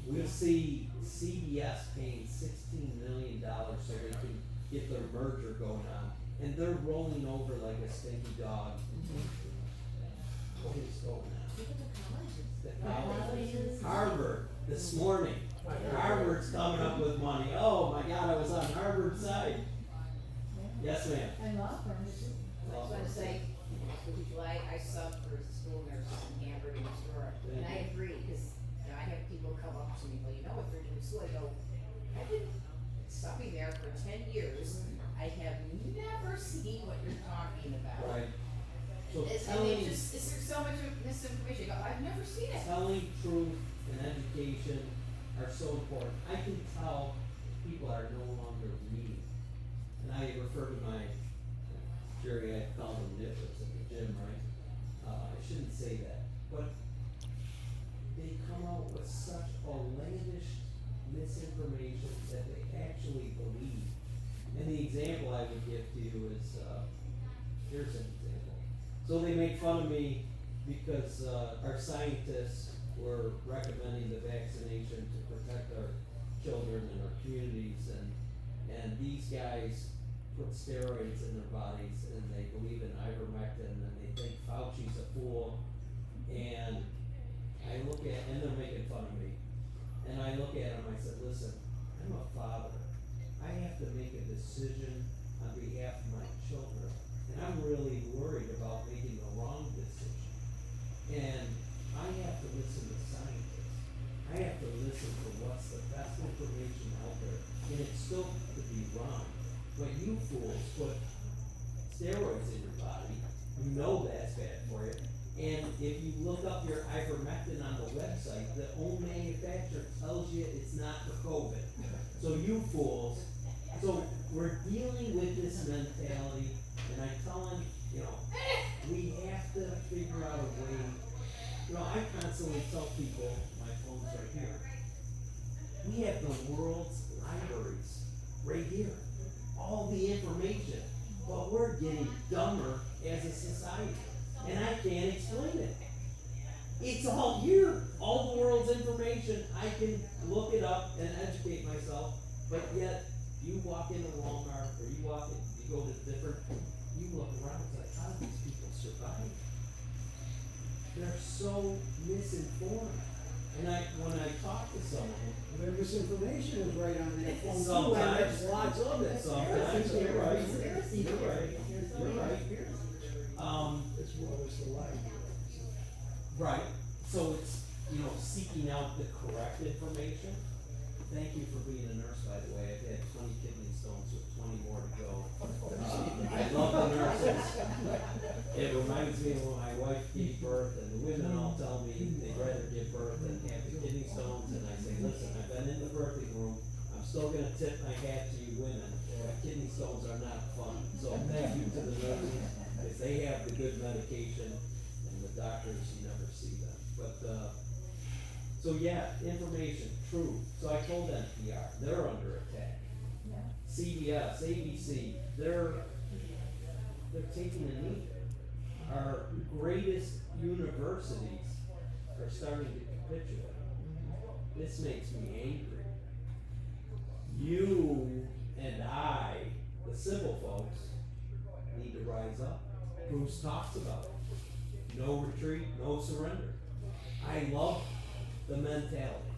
We see CBS paying $16 million so they can get their merger going on, and they're rolling over like a stinky dog. What is going on? Look at the The colleges. colleges. Harvard, this morning, Harvard's coming up with money. Oh my God, I was on Harvard's side. Yes, ma'am. And law firms too. I just wanna say, I subbed for school nurses in Hamburg and Aurora, and I agree, cause, you know, I have people come up to me, well, you know what they're doing in school, I go, I've been subbing there for 10 years, I have never seen what you're talking about. Right. So And telling, they just, there's so much misinformation, I go, I've never seen it. telling truth and education are so important. I can tell people are no longer reading. And I refer to my geriatric, call them nippers at the gym, right? I shouldn't say that, but they come out with such outlandish misinformation that they actually believe. And the example I would give to you is, here's an example. So they make fun of me because our scientists were recommending the vaccination to protect our children and our communities, and these guys put steroids in their bodies, and they believe in ivermectin, and they think Fauci's a fool, and I look at, and they're making fun of me, and I look at them, I said, listen, I'm a father, I have to make a decision on behalf of my children, and I'm really worried about making the wrong decision, and I have to listen to scientists, I have to listen to what's the best information out there, and it still could be wrong. But you fools put steroids in your body, you know that's bad for you. And if you look up your ivermectin on the website, the own manufacturer tells you it's not for COVID. So you fools, so we're dealing with this mentality, and I tell them, you know, we have to figure out a way. You know, I constantly tell people, my phone's right here, we have the world's libraries right here. All the information, but we're getting dumber as a society, and I can't explain it. It's all here, all the world's information, I can look it up and educate myself, but yet, you walk into Walmart, or you go to different, you look around, it's like, how do these people survive? They're so misinformed. And when I talk to someone, Their misinformation is right on their phone too, and sometimes, there's lots of it. sometimes, you're right, you're right, you're right. It's what was the lie. Right, so it's, you know, seeking out the correct information. Thank you for being a nurse, by the way, I've had 20 kidney stones with 20 more to go. I love the nurses. It reminds me of when my wife gave birth, and the women all tell me they'd rather give birth than have the kidney stones, and I say, listen, I've been in the birthing room, I'm still gonna tip my hat to you women, kidney stones are not fun. So thank you to the nurses, because they have the good medication, and the doctors, you never see them. But, so yeah, information, true. So I told NPR, they're under attack. Yeah. CBS, ABC, they're taking a knee. Our greatest universities are starting to capitulate. This makes me angry. You and I, the simple folks, need to rise up. Bruce talks about it. No retreat, no surrender. I love the mentality.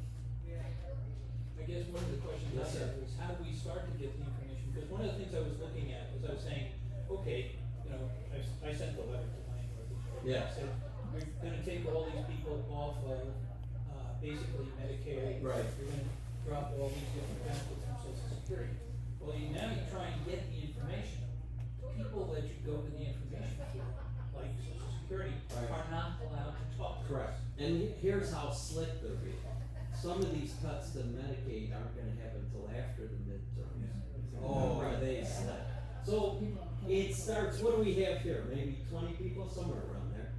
I guess one of the questions Yes, I sir. have is how do we start to get the information? Because one of the things I was looking at was I was saying, okay, you know, I sent a letter to my employees. Yeah. I said, we're gonna take all these people off of, basically Medicare. Right. We're gonna drop all these different benefits from Social Security. Well, now you try and get the information. People that you go to the information for, like Social Security, Right. are not allowed to talk. Correct. And here's how slick they're being. Some of these cuts to Medicaid aren't gonna happen until after the midterms. Oh, are they slick? So it starts, what do we have here? Maybe 20 people, somewhere around there.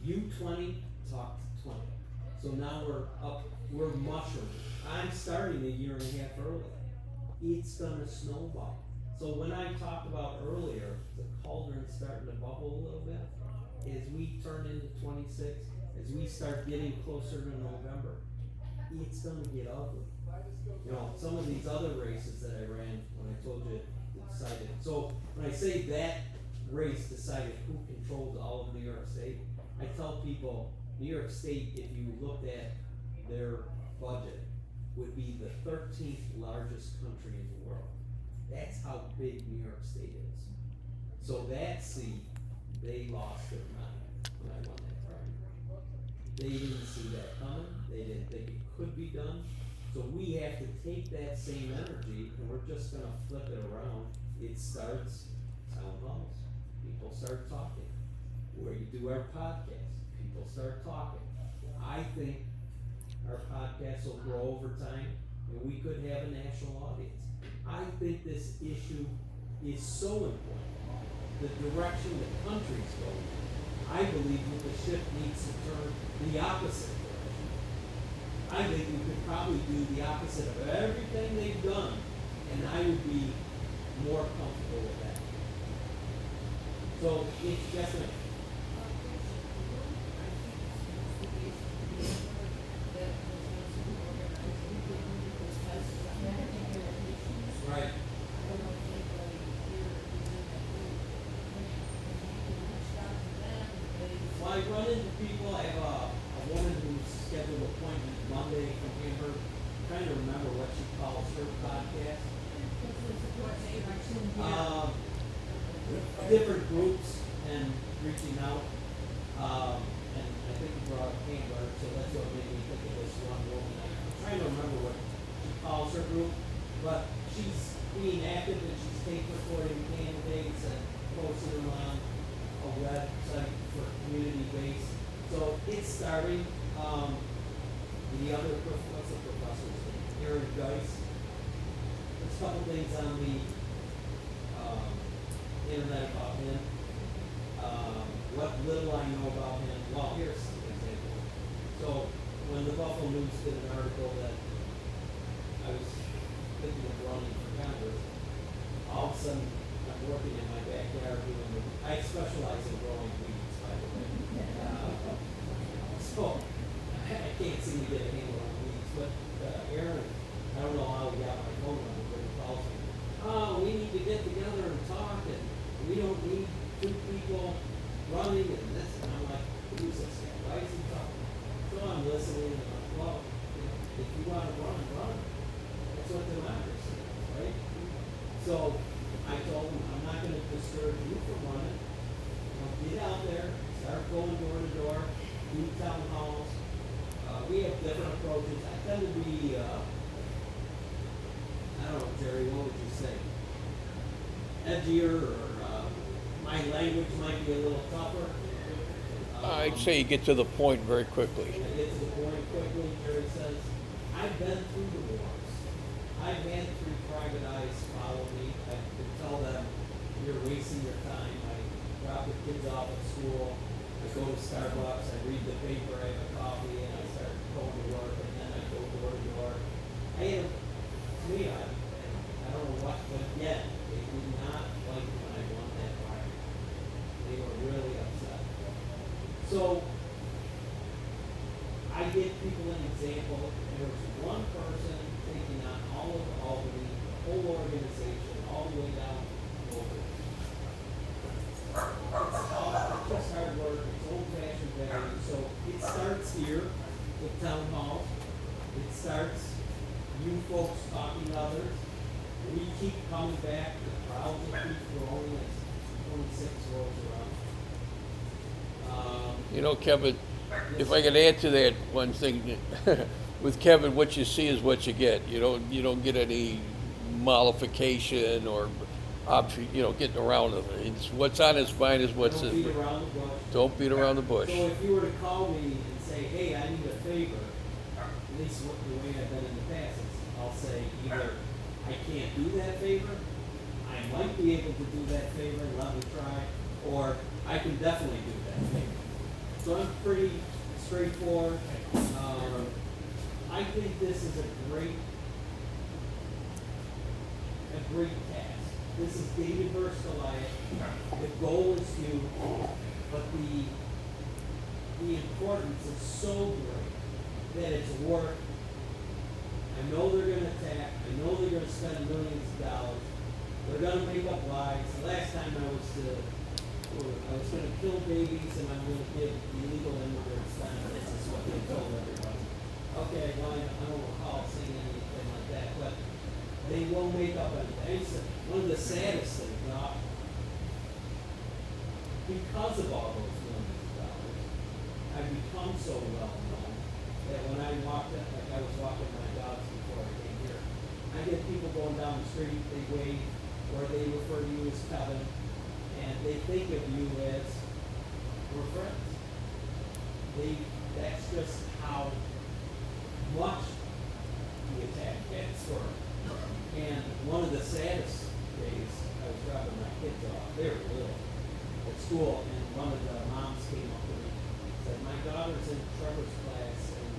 You 20, talk to 20. So now we're mushrooming. I'm starting a year and a half early. it's gonna snowball. So when I talked about earlier, the cauldron starting to bubble a little bit, as we turn into 26, as we start getting closer to November, it's gonna get ugly. You know, some of these other races that I ran, when I told you, decided, so when I say that race decided who controlled all of New York State, I tell people, New York State, if you looked at their budget, would be the 13th largest country in the world. That's how big New York State is. So that seat, they lost their mind when I won that primary. They didn't see that coming, they didn't think it could be done. So we have to take that same energy and we're just gonna flip it around. It starts town halls, people start talking. Where you do our podcast, people start talking. I think our podcast will grow over time and we could have a national audience. I think this issue is so important. The direction the country's going, I believe that the ship needs to turn the opposite direction. I think we could probably do the opposite of everything they've done, and I would be more comfortable with that. So, it's definitely, right. Well, I run into people, I have a woman who's scheduled an appointment Monday from Hamburg. I'm trying to remember what she calls her podcast. Different groups and reaching out. And I think you brought up Hamburg, so that's what made me think of this one woman. I'm trying to remember what she calls her group, but she's being active and she's taking recording candidates and posting them on a website for community base. So it's starting. The other, what's the professor's name? Aaron Geis. There's a couple things on the internet about him. What little I know about him, well, here's an example. So when the Buffalo News did an article that I was thinking of running for Congress, all of a sudden I'm working in my backyard doing, I specialize in growing weeds, by the way. So I can't seem to get a handle on weeds, but Aaron, I don't know how he got my phone number, but he calls me. Oh, we need to get together and talk, and we don't need two people running and this, and I'm like, who's this guy? Why is he talking? So I'm listening, and I'm like, well, you know, if you want to run, run. That's what democracy is, right? So I told him, I'm not gonna discourage you from running. You know, get out there, start going door to door, do town halls. We have different approaches. I tend to be, I don't know, Jerry, what would you say? Edgier, or my language might be a little tougher. I'd say you get to the point very quickly. I get to the point quickly. Jerry says, I've been through the wars. I've had three private eyes follow me. I can tell them, you're wasting your time. I drop the kids off at school. I go to Starbucks. I read the paper. I have a coffee, and I start going to work. And then I go door to door. I had, to me, I don't know what, but yet they did not like it when I won that fire. They were really upset. So I give people an example. There was one person taking on all of Albany, the whole organization, all the way down over. It's just hard work, it's old-fashioned values. So it starts here with town halls. It starts you folks talking to others. We keep coming back, the crowds will keep growing as 26 rolls around. You know, Kevin, if I could add to that one thing, with Kevin, what you see is what you get. You don't get any mollification or getting around it. It's what's on his mind is what's Don't his. beat around the bush. Don't beat around the bush. So if you were to call me and say, hey, I need a favor, at least the way I've been in the past, is I'll say either I can't do that favor, I might be able to do that favor, let me try, or I can definitely do that favor. So I'm pretty straightforward. I think this is a great great task. This is David versus Goliath. The goal is huge, but the importance is so great that it's worth. I know they're gonna attack, I know they're gonna spend millions of dollars, they're gonna make up lies. The last time I was gonna kill babies and I'm gonna give illegal immigrants benefits, is what they told everybody. Okay, well, I don't recall saying anything like that, but they will make up anything. One of the saddest things, because of all those millions of dollars, I've become so well known that when I walked up, like I was walking my dogs before I came here, I get people going down the street, they wave, or they refer to you as Kevin, and they think of you as, we're friends. That's just how much the attack gets for them. And one of the saddest days, I was dropping my kids off, they were little, at school, and one of the moms came up to me, said, my daughter's in Trevor's class, and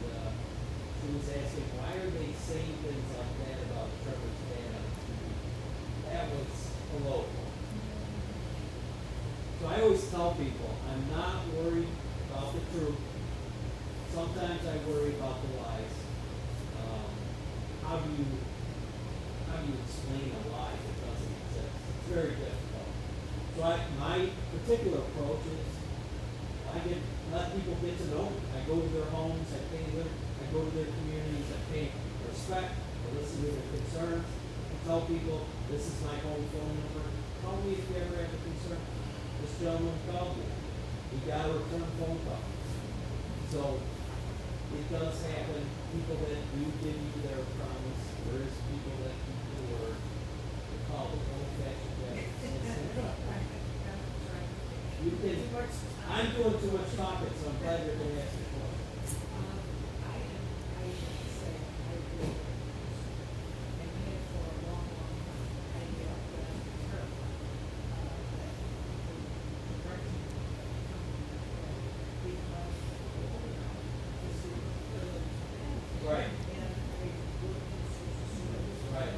she was asking, why are they saying things like that about Trevor's dad on TV? That was hello. So I always tell people, I'm not worried about the truth. Sometimes I worry about the lies. How do you explain a lie that doesn't exist? It's very difficult. So my particular approach is let people get to know me. I go to their homes, I go to their communities, I pay respect, I listen to their concerns. I tell people, this is my home phone number. Call me if you ever have a concern. This gentleman called me. He got a return phone call. So it does happen. People that do give you their promise. There is people that keep their word. They call it old-fashioned way. You can. I'm doing too much talking, so I'm glad you're going to ask me a question. I say, I agree. And we have for a long, long time, I get up and I'm terrified, the direction of the company, because this is clearly. Right. And they look at this. Right.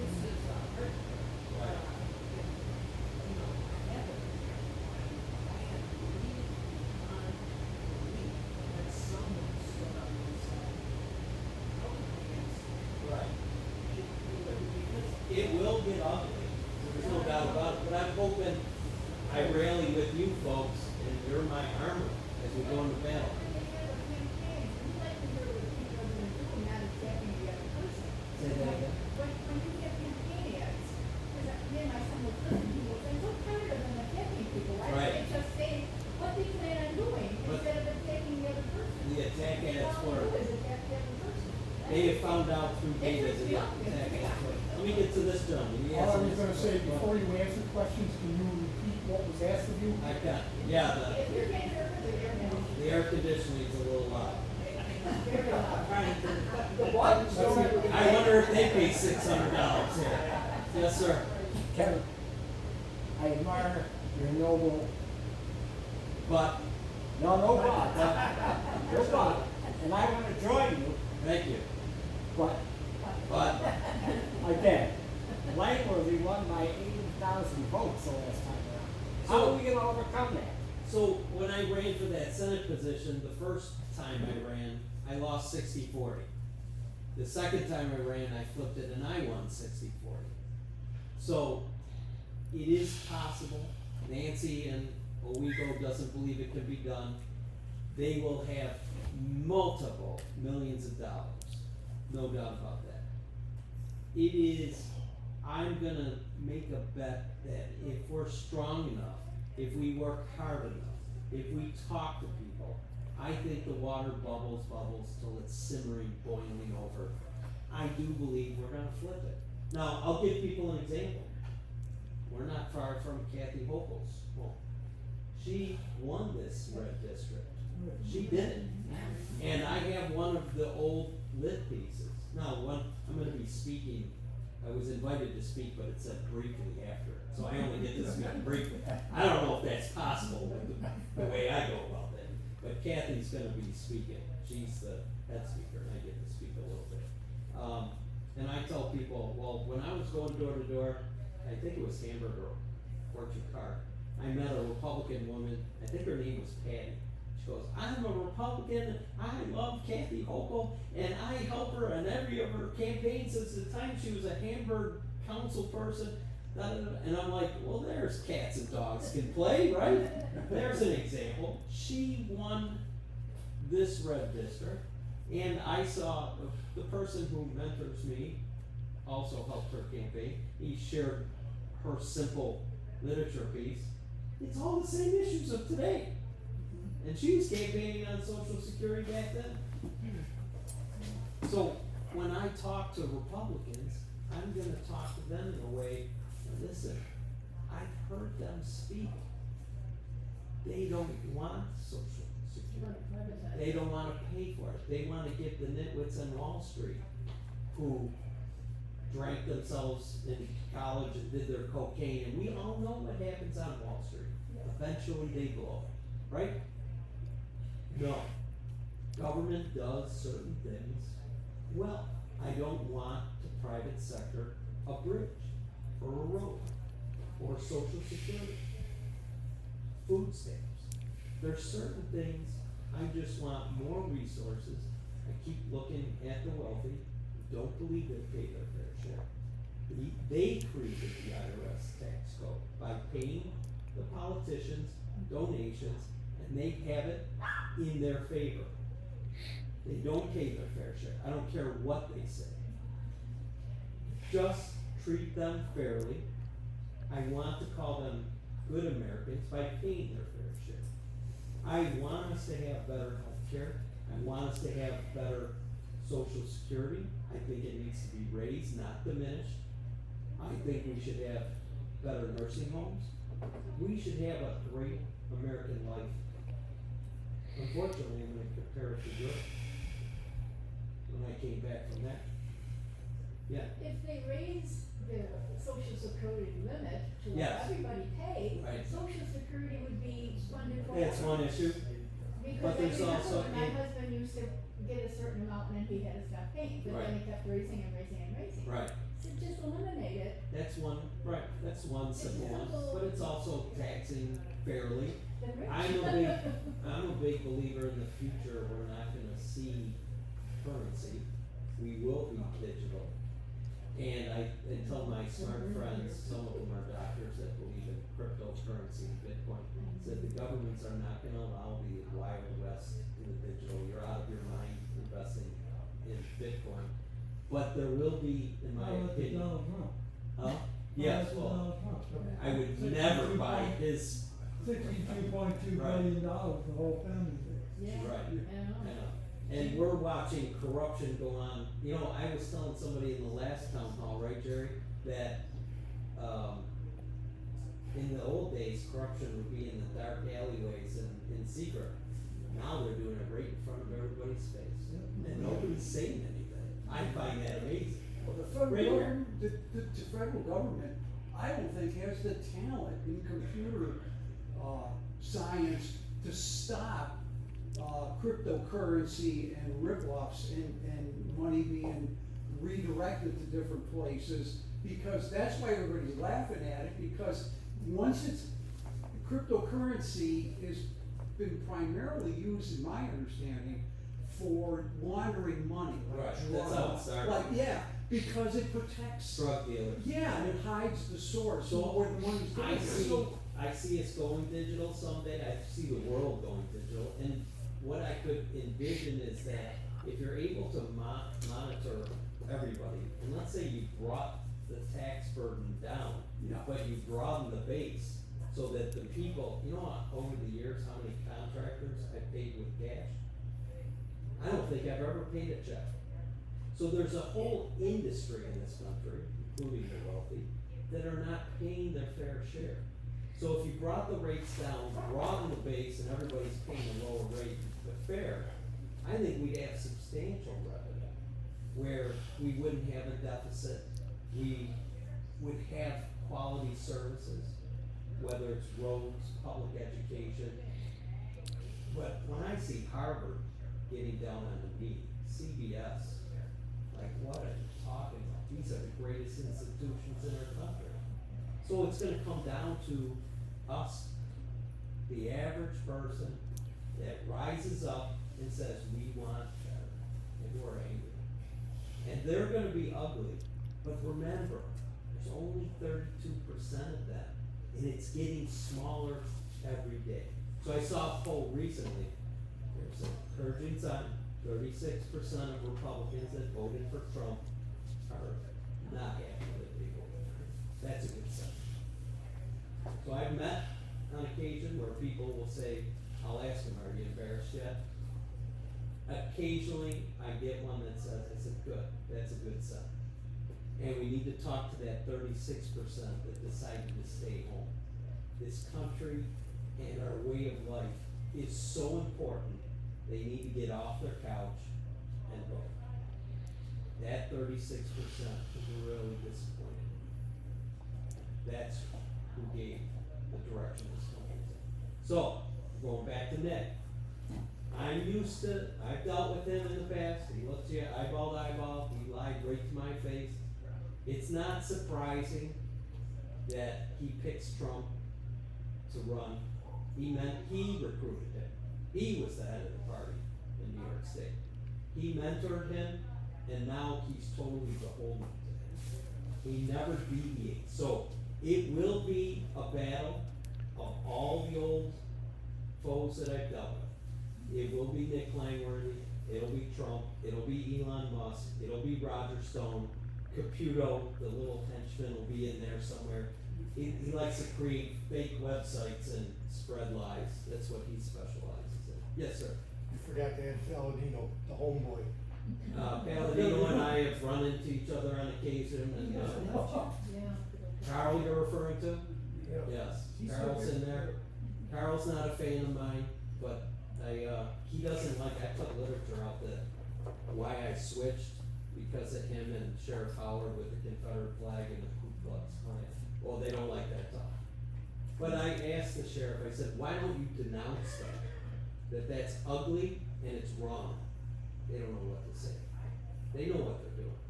This is hurt. Right. You know, I have it. I have believed on belief that someone stood up and said, "How can I answer?" Right. Because It will get ugly. There's no doubt about it. But I'm hoping I rally with you folks, and you're my armor as we go into battle. Say that again. When you get campaign ads, because me and my son will listen to people, I'm so tired of them attacking people. Why Right. don't they just say what they plan on doing But- instead of attacking the other person? The attack All ads they were. do is attack the other person. They have found out through It data trips that me the up. attack ads were. Let me get to this gentleman. He All I asked was me gonna this say, question. before you answer questions, can you repeat what was asked of you? I can. Yeah, If you're getting rid of the air now, the air conditioning is a little loud. very loud. The what? I wonder if they pay $600 here. Yes, sir. Kevin, I admire your noble, But, no but, and I want to join you, thank you. but But, again, Langworthy won by 80,000 votes the last time around. How are we gonna overcome that? so when I ran for that Senate position, the first time I ran, I lost 60-40. The second time I ran, I flipped it and I won 60-40. So it is possible. Nancy and Owego doesn't believe it can be done. They will have multiple millions of dollars. No doubt about that. It is, I'm gonna make a bet that if we're strong enough, if we work hard enough, if we talk to people, I think the water bubbles till it's simmering, boiling over. I do believe we're gonna flip it. Now, I'll give people an example. We're not far from Kathy Hochul's home. She won this red district. She did it. And I have one of the old lit pieces. Now, I'm gonna be speaking, I was invited to speak, but it said briefly after it, so I only get to speak briefly. I don't know if that's possible with the way I go about it, but Kathy's gonna be speaking. She's the head speaker, and I get to speak a little bit. And I tell people, well, when I was going door to door, I think it was Hamburg or Orchard Park, I met a Republican woman, I think her name was Patty. She goes, I'm a Republican, I love Kathy Hochul, and I help her on every of her campaigns since the time she was a Hamburg council person. Da, da, da. And I'm like, well, there's cats and dogs can play, right? There's an example. She won this red district, and I saw the person who mentors me also helped her campaign. He shared her simple literature piece. It's all the same issues of today. And she was campaigning on Social Security back then. So when I talk to Republicans, I'm gonna talk to them in a way, listen, I've heard them speak. They don't want Social Security. They don't wanna pay for it. They wanna give the nitwits on Wall Street who drank themselves in college and did their cocaine, and we all know what happens on Wall Street. Eventually they blow, right? No. Government does certain things well. I don't want the private sector a bridge, or a road, or Social Security, food stamps. There's certain things, I just want more resources. I keep looking at the wealthy, who don't believe they pay their fair share. They created the IRS tax code by paying the politicians donations, and they have it in their favor. They don't pay their fair share. I don't care what they say. Just treat them fairly. I want to call them good Americans by paying their fair share. I want us to have better health care. I want us to have better Social Security. I think it needs to be raised, not diminished. I think we should have better nursing homes. We should have a great American life. Unfortunately, I'm gonna compare it to Europe. When I came back from that. Yeah. If they raise the Social Security limit to what Yes. everybody pays, Right. Social Security would be funded for. That's one issue. Because But I there's remember also when my in- husband used to get a certain amount and then he had to stop paying, but then Right. it kept raising and raising and raising. Right. So just eliminate it, That's one, right, that's one simple one, but it's also taxing fairly. then rich. I'm a big believer in the future, we're not gonna see currency, we will be digital. And I tell my smart friends, some of them are doctors that believe in cryptocurrency and Bitcoin, said the governments are not gonna allow the Wild West in the digital, you're out of your mind investing in Bitcoin. But there will be, in my opinion. Donald Trump. Huh? Yes, That's well, Donald Trump. I would never buy his, $62.2 billion, the whole family thing. Yeah, right, I know. I know. And we're watching corruption go on, you know, I was telling somebody in the last town hall, right, Jerry, that, in the old days, corruption would be in the dark alleyways and in secret. Now they're doing it right in front of everybody's face, and nobody's saying anything. I find that amazing. Well, the federal Right here. government, the federal government, I don't think has the talent in computer, science to stop, cryptocurrency and rip-offs and money being redirected to different places, because that's why everybody's laughing at it, because once it's, cryptocurrency has been primarily used, in my understanding, for laundering money, like Right, drugs. that's how it started. Like, yeah, because it protects. Drug dealers. Yeah, and it hides the source, So, where the money's I going. see, I see us going digital someday, I see the world going digital, and what I could envision is that if you're able to monitor everybody, and let's say you brought the tax burden down, Yeah. but you broaden the base, so that the people, you know, over the years, how many contractors I paid with cash? I don't think I've ever paid a check. So there's a whole industry in this country, including the wealthy, that are not paying their fair share. So if you brought the rates down, broaden the base, and everybody's paying a lower rate but fair, I think we'd have substantial revenue, where we wouldn't have a deficit, we would have quality services, whether it's roads, public education. But when I see Harvard getting down on the knee, CBS, Like, what are you talking about? These are the greatest institutions in our country. So it's gonna come down to us, the average person that rises up and says, we want better, and we're angry. And they're gonna be ugly, but remember, there's only 32% of them, and it's getting smaller every day. So I saw a poll recently, there's an encouraging sign, 36% of Republicans that voted for Trump are not happy that they voted for him. That's a good sign. So I've met on occasion where people will say, I'll ask them, are you embarrassed yet? Occasionally, I get one that says, I said, good, that's a good sign. And we need to talk to that 36% that decided to stay home. This country and our way of life is so important, they need to get off their couch and vote. That 36% is really disappointing. That's who gave the direction this country's in. So, going back to Nick. I'm used to, I've dealt with him in the past, he looks you eyeball to eyeball, he lied right to my face. It's not surprising that he picks Trump to run. He recruited him. He was the head of the party in New York State. He mentored him, and now he's totally beholden to him. He never deviates. So it will be a battle of all the old foes that I've dealt with. It will be Nick Langworthy, it'll be Trump, it'll be Elon Musk, it'll be Roger Stone, Caputo, the little henchman, will be in there somewhere. He likes to create fake websites and spread lies. That's what he specializes in. Yes, sir. You forgot to add Palladino, the homeboy. Palladino and I have run into each other on occasion, and Carl you're referring to? Yes, Carl's in there. Carl's not a fan of mine, but he doesn't like, I put literature out that why I switched because of him and Sheriff Howard with the Confederate flag and the Ku Klux Klan. Well, they don't like that talk. But I asked the sheriff, I said, why don't you denounce that that's ugly and it's wrong? They don't know what to say. They know what they're doing.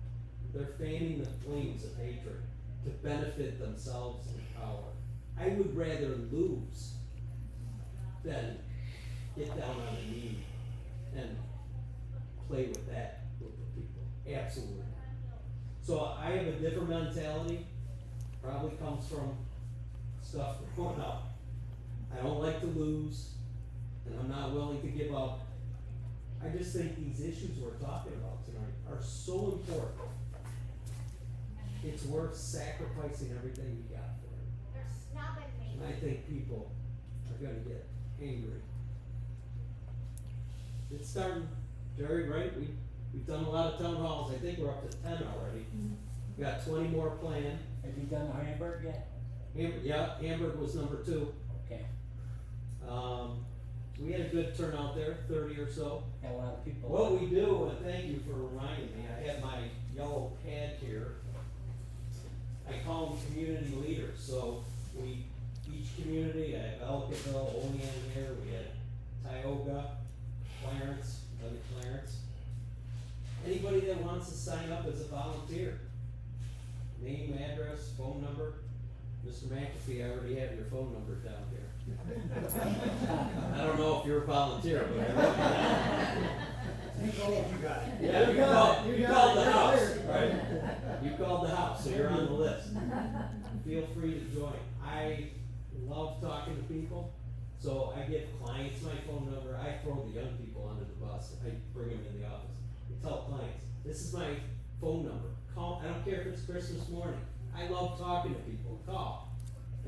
They're fanning the flames of hatred to benefit themselves and power. I would rather lose than get down on a knee and play with that group of people. Absolutely. So I have a different mentality, probably comes from stuff growing up. I don't like to lose, and I'm not willing to give up. I just think these issues we're talking about tonight are so important. It's worth sacrificing everything we got for it. They're snubbing me. And I think people are gonna get angry. It's starting, Jerry, right? We've done a lot of town halls. I think we're up to 10 already. We got 20 more planned. Have you done Hamburg yet? Hamburg was number 2. Okay. We had a good turnout there, 30 or so. Got a lot of people. What we do, and thank you for reminding me, I have my yellow pad here. I call them community leaders. So each community, I have Ellicottville, Olean here, we had Tioga, Clarence, anybody that wants to sign up as a volunteer. Name, address, phone number. Mr. McAfee, I already have your phone number down here. I don't know if you're a volunteer, but I wrote it down. You got it. Yeah, you called the house, right? You called the house, so you're on the list. Feel free to join. I love talking to people, so I give clients my phone number. I throw the young people under the bus. I bring them in the office. I tell clients, this is my phone number. Call, I don't care if it's Christmas morning. I love talking to people. Call.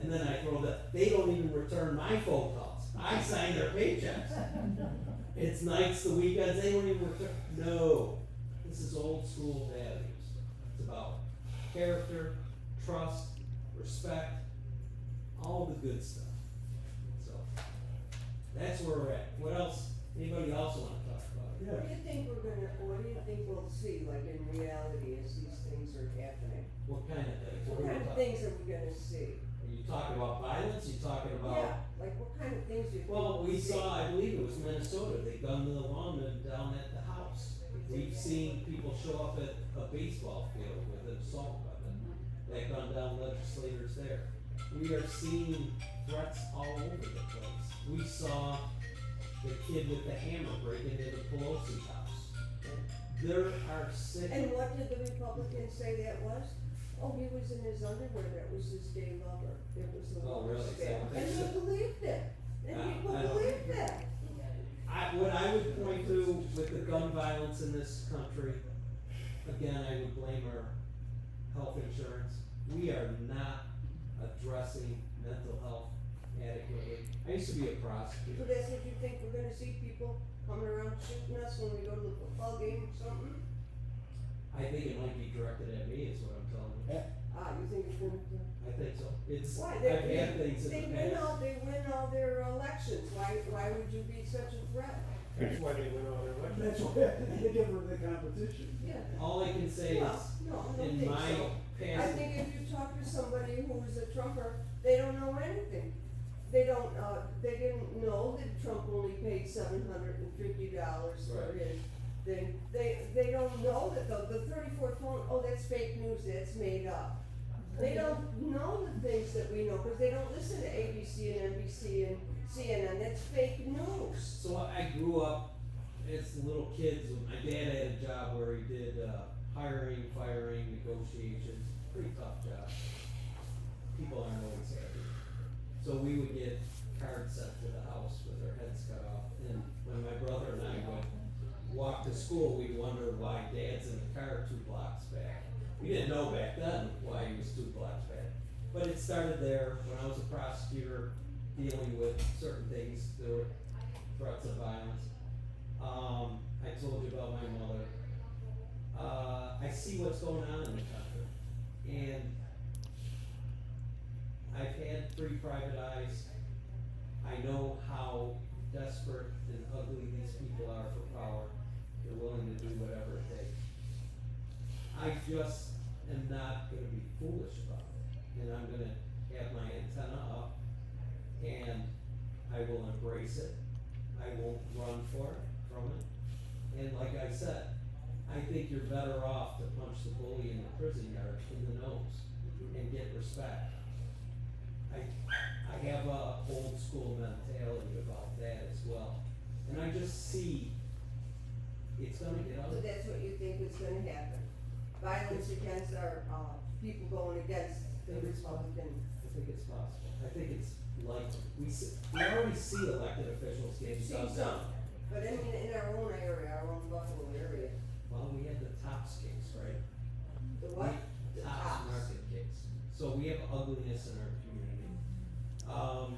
And then I throw they don't even return my phone calls. I sign their paychecks. It's nights, the weekends, they don't even return. No. This is old school values. It's about character, trust, respect, all the good stuff. So, that's where we're at. What else? Anybody else want to talk about it? What do you think we'll see, like in reality, as these things are happening? What kind of things? What are we kind of talking- things are we gonna see? Are you talking about violence? You talking about? Yeah, like what kind of things do you think? Well, we we'll see? saw, I believe it was Minnesota, they gunned the woman down at the house. We've seen people show up at a baseball field with an assault weapon. They gun down legislators there. We are seeing threats all over the place. We saw the kid with the hammer break into the Pelosi house. There are sick. And what did the Republicans say that was? Oh, he was in his underwear, that was his gay lover. It was the Oh, really? worst Is that bad. what they And said? he believed it. And people I don't- believed that. What I would point to with the gun violence in this country, again, I would blame our health insurance. We are not addressing mental health adequately. I used to be a So prosecutor. that's what you think we're gonna see people coming around shooting us when we go to the football game or something? I think it might be directed at me, is what I'm telling you. You think it's gonna? I think so. It's, Why? I've had things They in the win past. all their elections. Why would you be such a threat? That's why they win all their elections. That's why they give her the competition. Yeah. All I can say Well, is, no, I don't in think my so. I past, think if you talk to somebody who's a Trumper, they don't know anything. They don't, they didn't know that Trump only paid $750 for Right. his thing. They don't know that the 34th phone, oh, that's fake news, that's made up. They don't know the things that we know, cause they don't listen to ABC and NBC and CNN, that's fake news. so I grew up as little kids, my dad had a job where he did, hiring, firing, negotiations, pretty tough job. People aren't always happy. So we would get cards sent to the house with our heads cut off, and when my brother and I would walk to school, we'd wonder why dad's in the car 2 blocks back. We didn't know back then why he was 2 blocks back. But it started there, when I was a prosecutor, dealing with certain things, there were threats of violence. I told you about my mother. I see what's going on in the country, and I've had 3 private eyes. I know how desperate and ugly these people are for power. They're willing to do whatever it takes. I just am not gonna be foolish about it, and I'm gonna have my antenna up, and I will embrace it. I won't run from it. And like I said, I think you're better off to punch the bully in the prison yard in the nose and get respect. I have a old school mentality about that as well. And I just see it's gonna get So ugly. that's what you think is gonna happen? Violence against our, people going against the Republican. I think it's possible. I think it's likely. We already see elected officials getting See done some, down. but I mean, in our own area, our own Buffalo area, Well, we had the Tops case, right? the what? The Tops tops. market case. So we have ugliness in our community. Oh,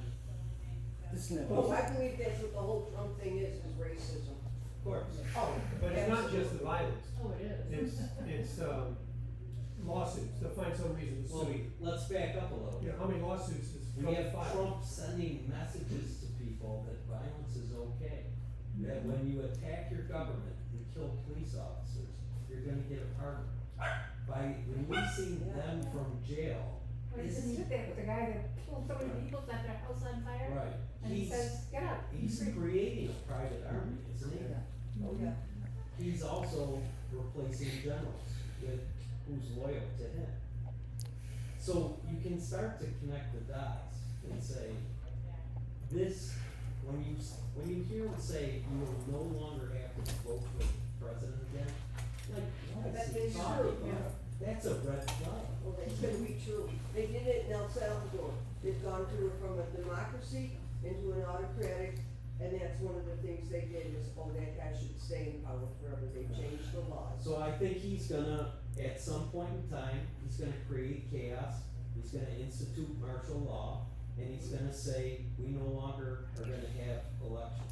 I believe that's what the whole Trump thing is racism. Of course. Oh, but it's not just the violence, Oh, it is. it's lawsuits, they'll find some reason to Well, sue you. let's back up a little You bit. know, how many lawsuits is We Trump have filed? Trump sending messages to people that violence is okay. That when you attack your government and kill police officers, you're gonna get a pardon. By releasing them from jail, Or you just sit there with a guy that killed so many people, set their house on fire, right, and he he's, says, get out. he's creating a private army, isn't he? Oh, yeah. He's also replacing generals with who's loyal to him. So you can start to connect the dots and say, this, when you hear him say you will no longer have to vote for the president again, like, what That is he is talking true, about? yeah. That's a red flag. Well, that's gonna be true. They did it in El Salvador. They've gone from a democracy into an autocratic, and that's one of the things they did is, oh, that guy should stay in power forever. They changed the laws. So I think he's gonna, at some point in time, he's gonna create chaos, he's gonna institute martial law, and he's gonna say, we no longer are gonna have elections.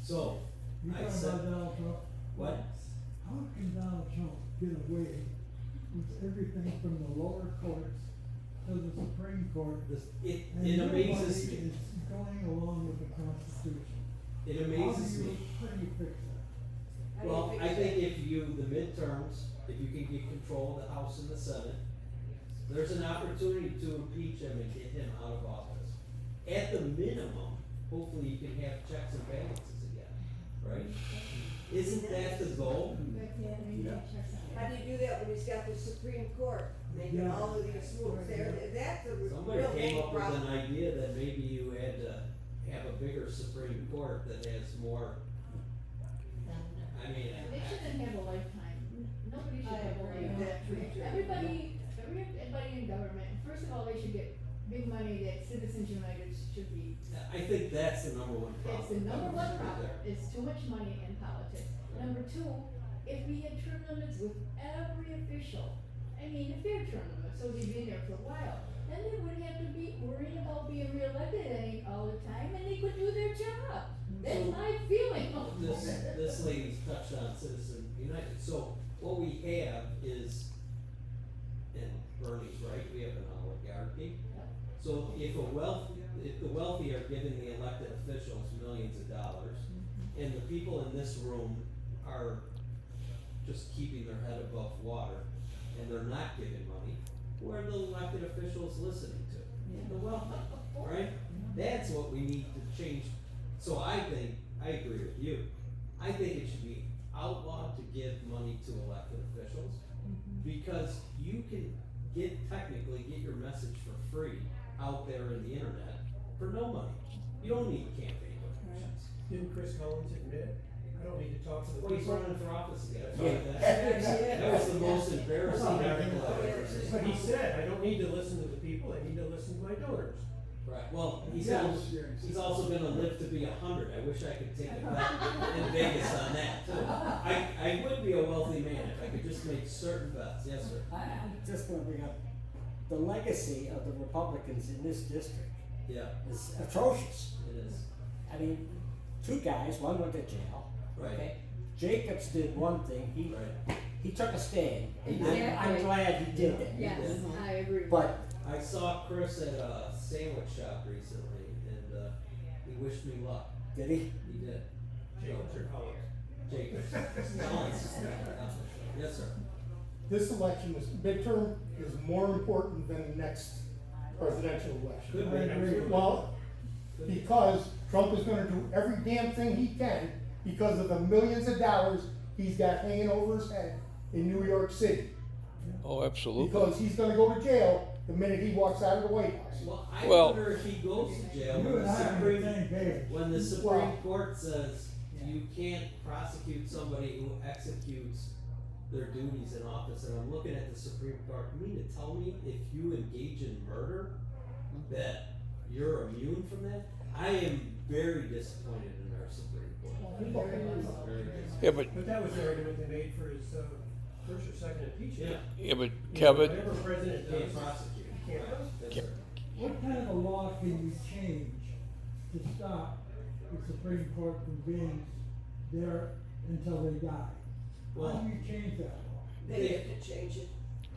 So, You I talking said, about Donald Trump? what? How can Donald Trump get away with everything from the lower courts to the Supreme Court? This, it And amazes nobody me, is going along with the Constitution. it amazes me. How do you fix that? How do you Well, fix I think that? if you, the midterms, if you can get control of the House and the Senate, there's an opportunity to impeach him and get him out of office. At the minimum, hopefully you can have checks and balances again, right? Isn't that the goal? How do you do that when he's got the Supreme Court making Yeah. all of these rules there? That's a real Somebody came big up with problem. an idea that maybe you had to have a bigger Supreme Court that has more, I mean. They shouldn't have a lifetime, nobody should I have a agree with lifetime. that too. Everybody in government, first of all, they should get big money that Citizens United should be. I think that's the number one problem. It's the number one Right problem, there. is too much money in politics. Number two, if we had term limits with every official, I mean, if they're term limits, so they've been there for a while, then they wouldn't have to be worrying about being reelected all the time, and they could do their job. That's So- my feeling on This lady's touched on Citizen United, so what we have is, and Bernie's right, we have an oligarchy. So if the wealthy are giving the elected officials millions of dollars, and the people in this room are just keeping their head above water, and they're not giving money, who are the elected officials listening to? The wealthy, right? That's what we need to change. So I think, I agree with you, I think it should be outlawed to give money to elected officials, because you can technically get your message for free out there in the internet for no money. You don't need campaign donations. Didn't Chris Collins admit, I don't need to talk to the Well, he's people? running for office again. Yeah. That was the most embarrassing article I've ever But he seen. said, I don't need to listen to the people, I need to listen to my donors. Right, well, Yes. he's also gonna live to be 100. I wish I could take a bet in Vegas on that too. I would be a wealthy man if I could just make certain bets, yes, sir. I'm just gonna bring up, the legacy of the Republicans in this district Yeah, is atrocious. it is, I mean, two guys, one went to jail. Right. Okay? Jacobs did one thing, right. he took a stand. I'm Exactly. glad he did that. Yes, I agree. But, I saw Chris at a sandwich shop recently and, he wished me luck. did he? He did. Jacobs or Collins? Jacobs. Collins. Yes, sir. This election is, midterm is more important than the next presidential election. Could I agree. Well, because Trump is gonna do every damn thing he can because of the millions of dollars he's got hanging over his head in New York City. Oh, absolutely. Because he's gonna go to jail the minute he walks out of the White House. Well, I Well- wonder if he goes to jail You when and the I are on the Supreme, same page. when the Supreme Well- Court says you can't prosecute somebody who executes their duties in office, and I'm looking at the Supreme Court, you mean to tell me if you engage in murder, that you're immune from that? I am very disappointed in our Supreme Court. Very disappointed. Yeah, but, But that was the argument they made for his, first or second impeachment. Yeah, but You know, Kevin, Whatever president can't does, prosecute. he can't Right, prosecute. yes, sir. What kind of a law can you change to stop the Supreme Court from being there until they die? How Well, do you change that law? They have to change it.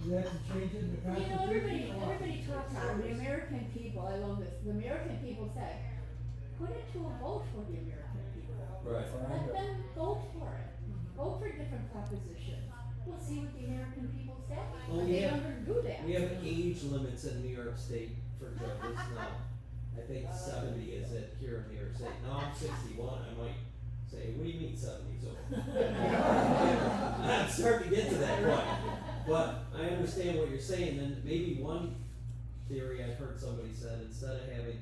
You have to change it in the You know, Constitution? everybody talks about the American people, I love this, the American people said, put it to a vote for the American people. Right. Let them vote for it, vote for different propositions, we'll see what the American people say, Well, but we they have- don't do that. We have age limits in New York State for judges now. I think 70 is it here in New York State. Now I'm 61, I might say, what do you mean 70? So I'm starting to get to that point. But I understand what you're saying, and maybe one theory I've heard somebody said, instead of having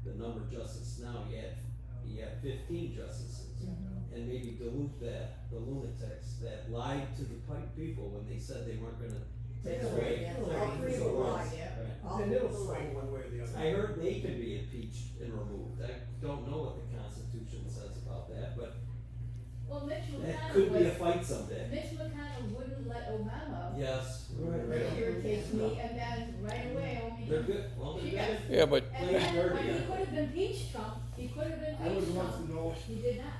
the number of justices now, you have 15 justices. And maybe dilute the lunatics that lied to the people when they said they weren't gonna take away. All three of them lied. Right. All Then three it'll of them swing lied. one way or the other. I heard they can be impeached and removed. I don't know what the Constitution says about that, but Well, Mitch that could be a McConnell fight someday. wouldn't let Obama Yes. irritate me, and then right away, They're good, well, they're Yes. good. yeah, but, And then, when he could have impeached Trump, he could have I would impeached want Trump, to know he did not,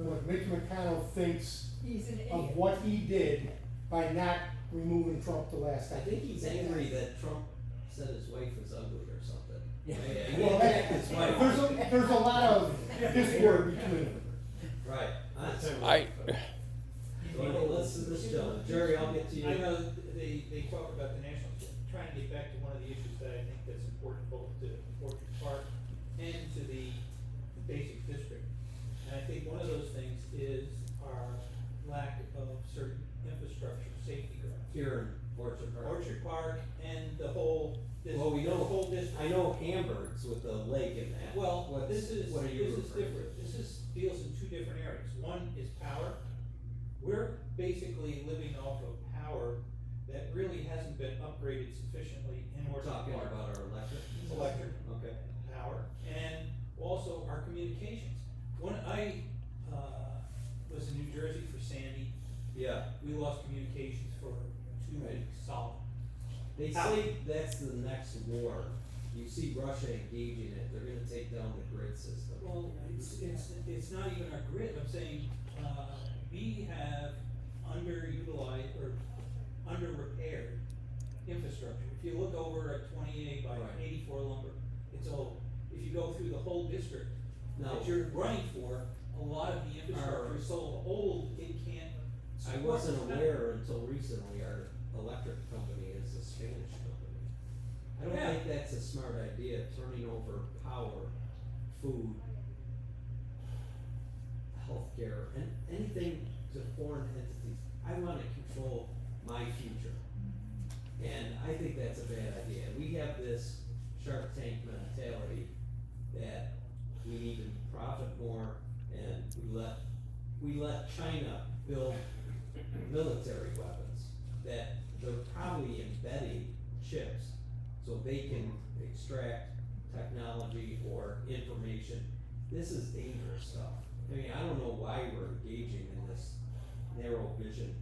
what Mitch McConnell thinks he's an of idiot. what he did by not removing Trump the last I time. think he's angry that Trump said his wife was ugly or something. Yeah. He Well, attacked his wife. there's a lot of discord between them. Right. I, So let's chill. Jerry, I'll get to you. I know they talk about the national, trying to get back to one of the issues that I think that's important both to Orchard Park and to the basic district. And I think one of those things is our know, whole district. I know Hamburg's with the lake in that. Well, What's- this is what are you referring to? different. This is, deals in two different areas. One is power. We're basically living off of power that really hasn't been upgraded sufficiently in We're order to talking park. about our electric. Electric. Okay. Power, and also our communications. When I, was in New Jersey for Sandy, Yeah, we lost communications for 2 Right. weeks solid. they say that's the next war. You see Russia engaging it, they're gonna take down the grid system. Well, it's not even our grid, I'm saying, we have underutilized or under-repaired infrastructure. If you look over at 28 by Right. 84 lumber, it's old. If you go through the whole district No. that you're running for, a lot of the infrastructure is so old, it can't I support wasn't the- aware until recently our electric company is a Spanish company. I don't Yeah. think that's a smart idea, turning over power, food, healthcare, and anything to foreign entities. I wanna control my future. And I think that's a bad idea. We have this Shark Tank mentality that we need to profit more and we let China build military weapons that they're probably embedding chips so they can extract technology or information. This is dangerous stuff. I mean, I don't know why we're engaging in this narrow vision.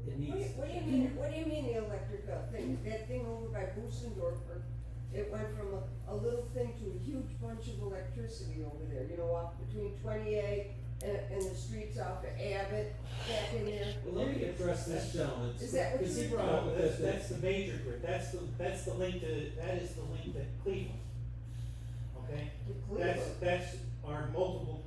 It needs. What do you mean, the electric thing, that thing over by Busendorfer, it went from a little thing to a huge bunch of electricity over there, you know, off between 28 and the streets off of Abbott, back in there. Well, let me address this gentleman. Is that what Because he you're- brought up No, this, that's the major grid, that's the link to, that is the link to Cleveland. Okay? To Cleveland. That's our multiple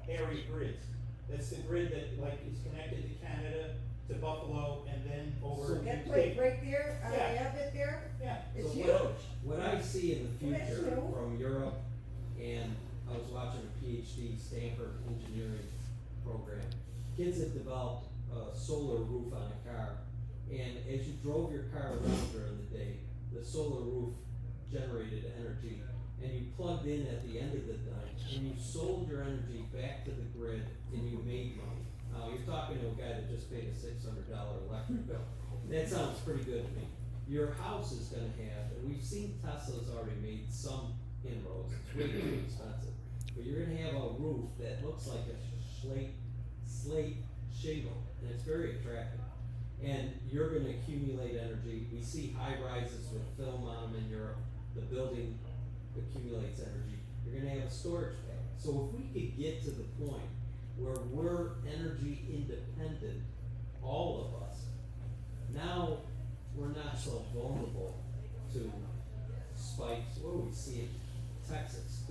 area grids. That's the grid that like is connected to Canada, to Buffalo, and then over to That place Cleveland. right there, on Yeah. Abbott there, Yeah. it's So huge. what I see in the Well, that's future new. from Europe, and I was watching a PhD Stanford engineering program. Kids had developed a solar roof on a car, and as you drove your car around during the day, the solar roof generated energy, and you plugged in at the end of the night, and you sold your energy back to the grid, and you made money. Now, you're talking to a guy that just paid a $600 electric bill. That sounds pretty good to me. Your house is gonna have, and we've seen Tesla's already made some inroads, it's way too expensive. But you're gonna have a roof that looks like a slate shingle, and it's very attractive. And you're gonna accumulate energy. We see high rises with film on them in Europe. The building accumulates energy. You're gonna have a storage tank. So if we could get to the point where we're energy independent, all of us, now we're not so vulnerable to spikes. What do we see in Texas?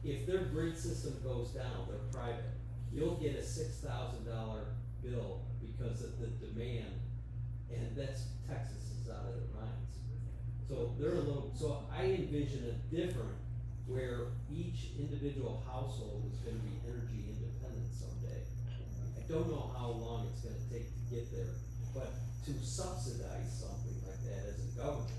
If their grid system goes down, they're private, you'll get a $6,000 bill because of the demand, and Texas is out of their minds. So so I envision a different, where each individual household is gonna be energy independent someday. I don't know how long it's gonna take to get there, but to subsidize something like that as a government,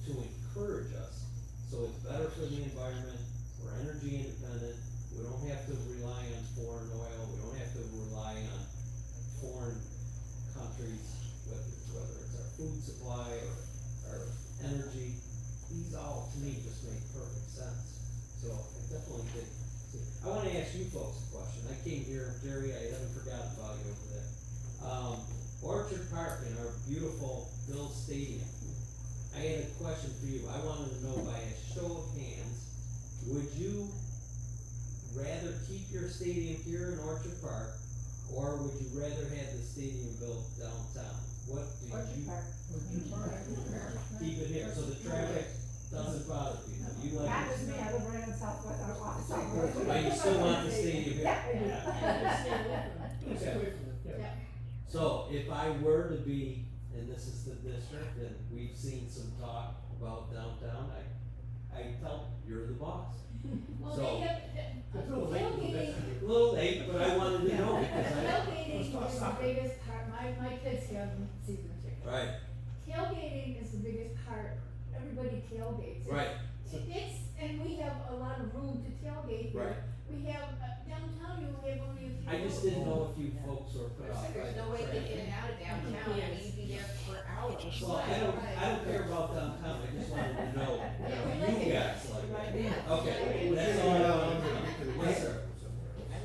to encourage us, so it's better for the environment, we're energy independent, we don't have to rely on foreign oil, we don't have to rely on foreign countries, whether it's our food supply or our energy. These all, to me, just make perfect sense. So I definitely think, I wanna ask you folks a question. I came here, Jerry, I haven't forgotten about you over there. Orchard Park and our beautiful Bill Stadium. I had a question for you. I wanted to know by a show of hands, would you rather keep your stadium here in Orchard Park, or would you rather have the stadium built downtown? What do you? Keep it here, so the traffic doesn't bother people. You like That it? was me, I live right on Southwest, Southwest. But you still want the stadium here? It's Okay. away from it, yeah. So if I were to be, and this is the district, and we've seen some talk about downtown, I tell, you're the boss. Well, So- they have, It's a little late, but that's- tailgating, A little late, but I wanted to know because tailgating is talk the soccer. biggest part, my kids have season tickets. Right, Tailgating is the biggest part everybody tailgates. Right. And we have a lot of room to tailgate here. Right. We have, downtown, you have only a few. I just didn't know if you folks were put off by There's the no way to get traffic. in and out of downtown, I mean, you'd be there for hours. Well, I don't care about downtown, I just wanted to know, you guys like that. Okay, that's all I wanted to know. Yes, sir.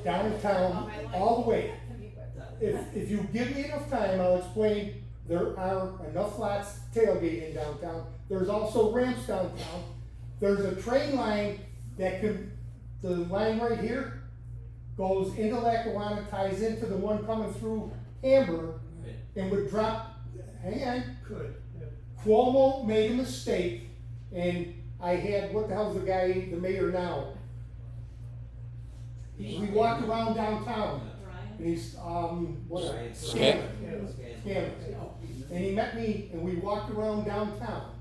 Downtown, all the way. If you give me enough time, I'll explain, there are enough lots to tailgate in downtown. There's also ramps downtown. There's a train line that can, the line right here goes into Lackawanna, ties into the one coming through Amber, Right. and would drop, hang on, Could, yeah. Cuomo made a mistake, and I had, what the hell's the guy, the mayor now? We walked around downtown, and he's, what? Right. Scammon. Yeah. Scammon. And he met me, and we walked around downtown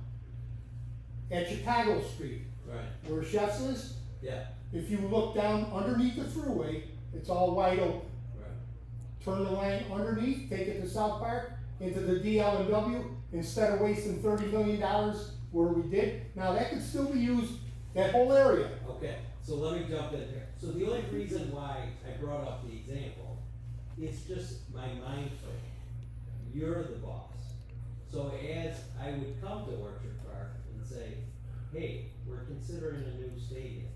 at Chicago Street, Right, where Chef's is. yeah, If you look down underneath the thruway, it's all wide open. right. Turn the line underneath, take it to South Park, into the DL&W, instead of wasting $30 million where we did. Now, that could still be used, that whole area. Okay, so let me jump in here. So the only reason why I brought up the example is just my mind frame. You're the boss. So as I would come to Orchard Park and say, hey, we're considering a new stadium.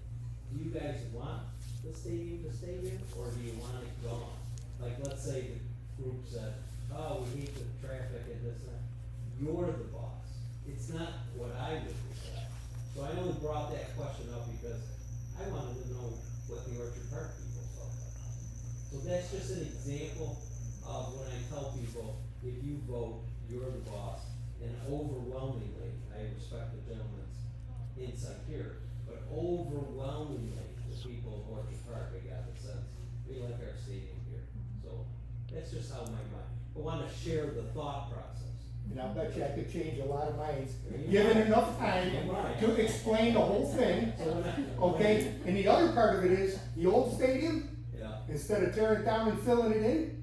Do you guys want the stadium to stay here, or do you want it gone? Like, let's say the group said, oh, we hate the traffic and this and that. You're the boss. It's not what I would decide. So I only brought that question up because I wanted to know what the Orchard Park people thought. So that's just an example of when I tell people, if you vote, you're the boss. And overwhelmingly, I respect the gentleman's insight here, but overwhelmingly, the people of Orchard Park, I got the sense, we like our stadium here. So that's just how my mind, I wanna share the thought process. And I'll bet you I could change a lot of minds, given enough time to explain the whole thing, okay? And the other part of it is, the old stadium, Yeah, instead of tearing it down and filling it in,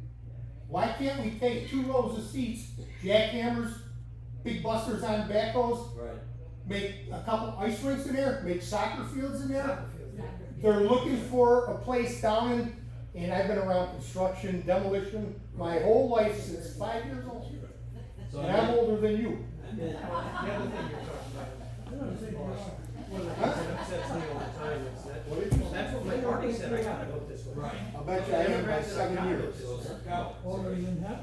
why can't we take 2 rows of seats, jackhammers, big busters on backhoes, right. make a couple ice rinks in there, make soccer fields in there? Soccer field, yeah. They're looking for a place down in, and I've been around construction, demolition, my whole life since 5 years old. So And I'm older than you. I've been- The other thing you're talking about, one of the things that upsets me all the time is that, What did you say? that's what my party said, I gotta vote this way. Right. I'll bet you I am by 7 years. Those are cowards. Older than him?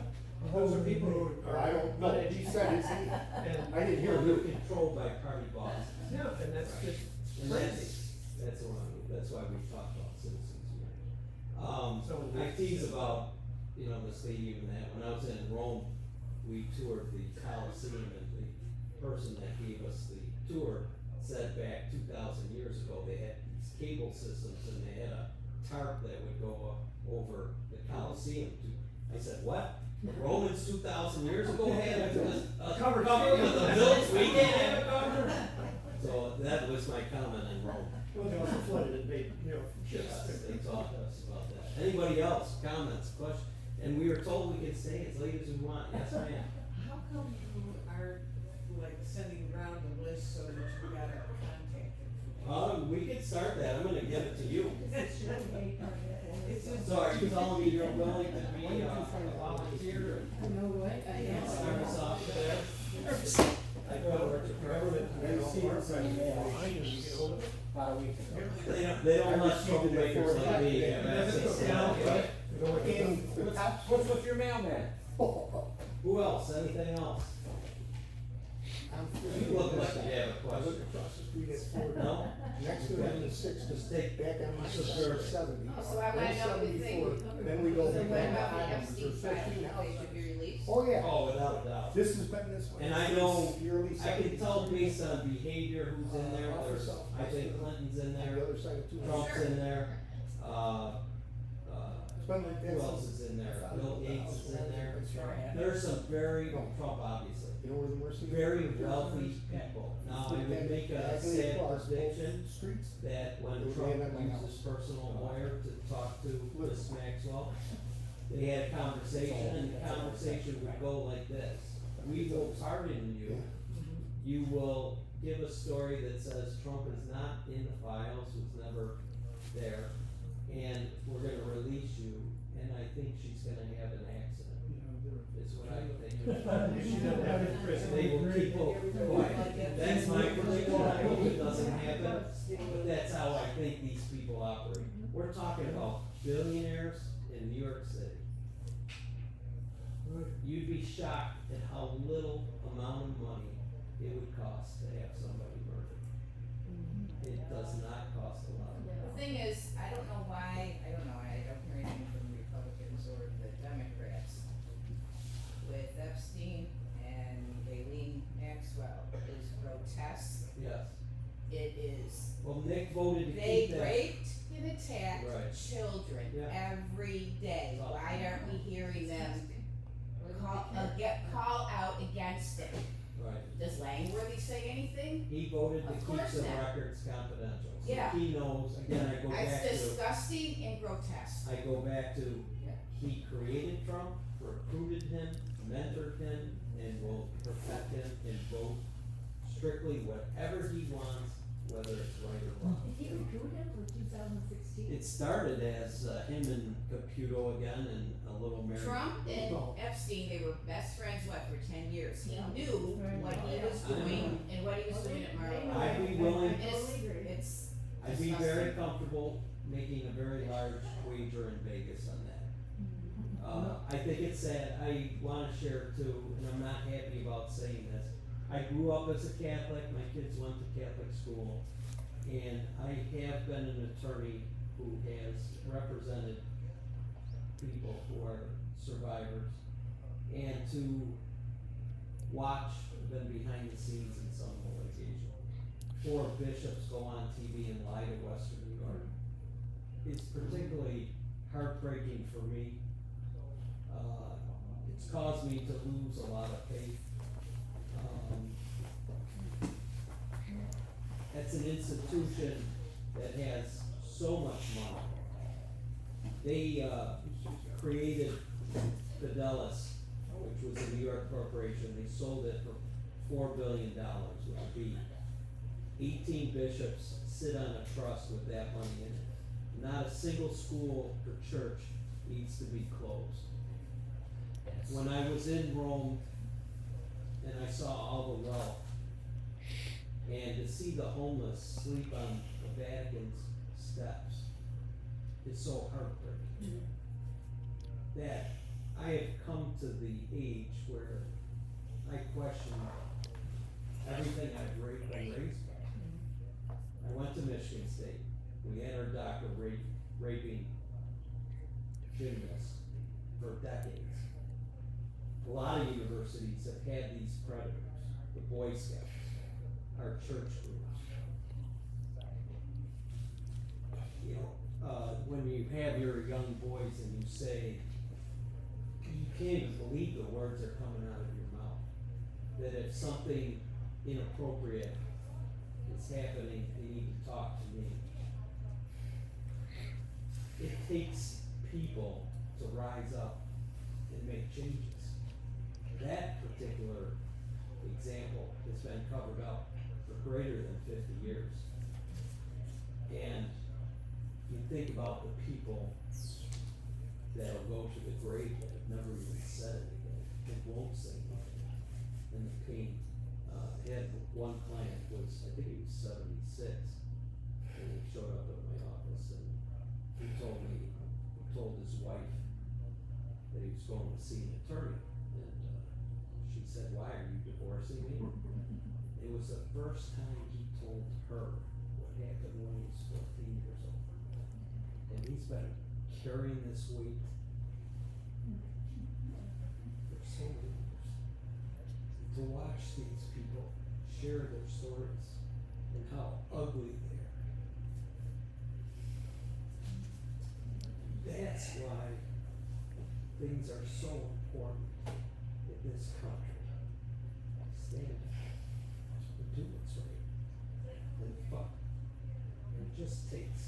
Those are people who Or are. I don't know, he said it, And, I didn't hear They're you. controlled by party bosses. yeah, and that's just And crazy. that's why we talk about citizens here. So I tease about, the stadium and that, when I was in Rome, we toured the Coliseum, and the person that gave us the tour said back 2,000 years ago, they had these cable systems, and they had a tarp that would go up over the Coliseum. I said, what? The Romans 2,000 years ago had a cover with the Bills, we can't have a cover? So that was my comment on Rome. Well, they also flooded and made, Yes, they talked to us about that. Anybody else, comments, questions? And we were told we could stay as late as we want, yes ma'am. How come you aren't like sending around the list so that you got our contact information? We could start that, I'm gonna give it to you. It's just. So are you telling me you're willing to be a volunteer You know what, and start us off there? I go over to government. About a week ago. They don't let troublemakers like me have access to that. What's with your mailman? Who else, anything else? You look like you have a I look question. across the street at Ford. No? Next to it is 6, just take back on my sister 70. Oh, so I wanna know what you think. Then we go So what back to about the Adams, Epstein there's file, 15 they houses. should be released? Oh, yeah. Oh, without a doubt. This has been this way. And I know, since the early I can 70s. tell based on behavior who's in there, there's, I think Clinton's in On the there, other side of 2. Trump's in there, It's been like that who else since- is in there? Bill Gates is in there. There's some very, Trump obviously, You know where the Mercy? very wealthy people. Now, I would make a sad prediction Streets. that when Trump used his personal lawyer to talk to Miss Maxwell, they had a conversation, and the conversation would go like this: we will pardon you, you will give a story that says Trump is not in the files, was never there, and we're gonna release you, and I think she's gonna have an accident, is what I think. They will keep quiet. That's my prediction, I hope it doesn't happen, but that's how I think these people operate. We're talking about billionaires in New York City. You'd be shocked at how little amount of money it would cost to have somebody murdered. It does not cost a lot. The thing is, I don't know why, I don't hear anything from the Republicans or the Democrats. With Epstein and Ghislaine Maxwell is grotesque. Yes. It is, Well, Nick voted to they keep that. raped and attacked Right. children Yeah. every day. Well- Why aren't we hearing them call out against it? Right. Does Langworthy say anything? He voted to Of keep course the not. records confidential. So Yeah. he knows, again, I go back It's to, disgusting and grotesque. I go back to, Yeah. he created Trump, recruited him, mentored him, and will protect him and vote strictly whatever he wants, whether it's right or wrong. Did he recruit him for 2016? It started as him and Caputo again and a little Mary. Trump and Epstein, they were best friends, what, for 10 years. He knew what he was doing and what he was doing at Mar-a-Lago. I'd be willing, It's I'd be very disgusting. comfortable making a very large wager in Vegas on that. I think it's sad, I wanna share too, and I'm not happy about saying this. I grew up as a Catholic, my kids went to Catholic school, and I have been an attorney who has represented people who are survivors, and to watch, been behind the scenes in some of the litigation. 4 bishops go on TV and lie to Western New York. It's particularly heartbreaking for me. It's caused me to lose a lot of faith. It's an institution that has so much money. They, created Fidelis, which was a New York corporation, they sold it for $4 billion, which would be 18 bishops sit on a trust with that money in it. Not a single school or church needs to be closed. When I was in Rome and I saw all the wealth, and to see the homeless sleep on the Vatican's steps is so heartbreaking. That I have come to the age where I question everything I've been raised by. I went to Michigan State. We had our doctor raping gymnasts for decades. A lot of universities have had these predators, the Boy Scouts, our church groups. You know, when you have your young boys and you say, you can't even believe the words that are coming out of your mouth. That if something inappropriate is happening, they need to talk to me. It takes people to rise up and make changes. That particular example has been covered up for greater than 50 years. And you think about the people that'll go to the grave that have never even said anything, and won't say anything, and the pain. I had one client was, I think he was 76, and he showed up at my office, and he told his wife that he was going to see an attorney, and she said, "Why are you divorcing me?" It was the first time he told her what happened when he was 14 years old, and he's been carrying this weight for so many years. To watch these people share their stories and how ugly they are. That's why things are so important in this country. Stand up and do what's right. And fuck. It just takes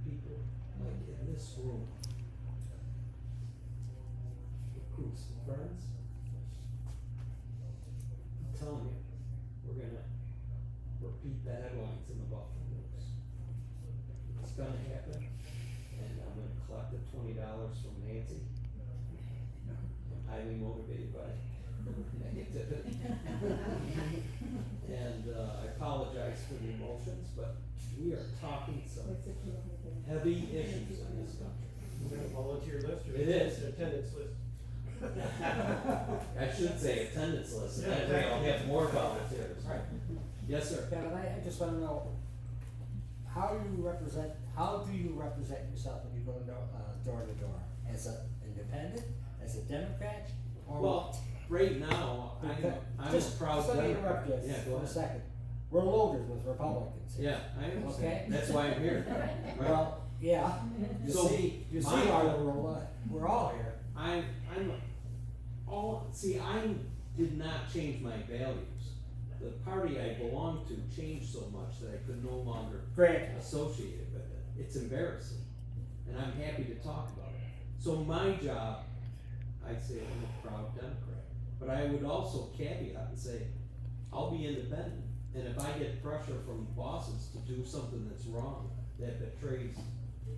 people like in this room, recruit some friends. I'm telling you, we're gonna gonna happen, and I'm gonna collect the $20 from Nancy. I'm highly motivated by negativity. And, I apologize for the emotions, but we are talking some heavy issues in this country. Is that a volunteer list or? It is. An attendance list? I should say attendance list, and that way I'll have more volunteers. Right. Yes, sir. Kevin, I just wanna know, how do you represent yourself when you go door to door? As an independent, as a Democrat, or Well, what? right now, I'm a Just proud let me Democrat. interrupt you Yeah, go for a ahead. second. We're loaded with Republicans. Yeah, I Okay. understand. That's why I'm here. Right. Well, yeah, you So, see my- why we're all here. I did not change my values. The party I belong to changed so much that I could no longer Great. associate it with it. It's embarrassing, and I'm happy to talk about it. So my job, I'd say I'm a proud Democrat, but I would also caveat and say, I'll be independent, and if I get pressure from bosses to do something that's wrong, that betrays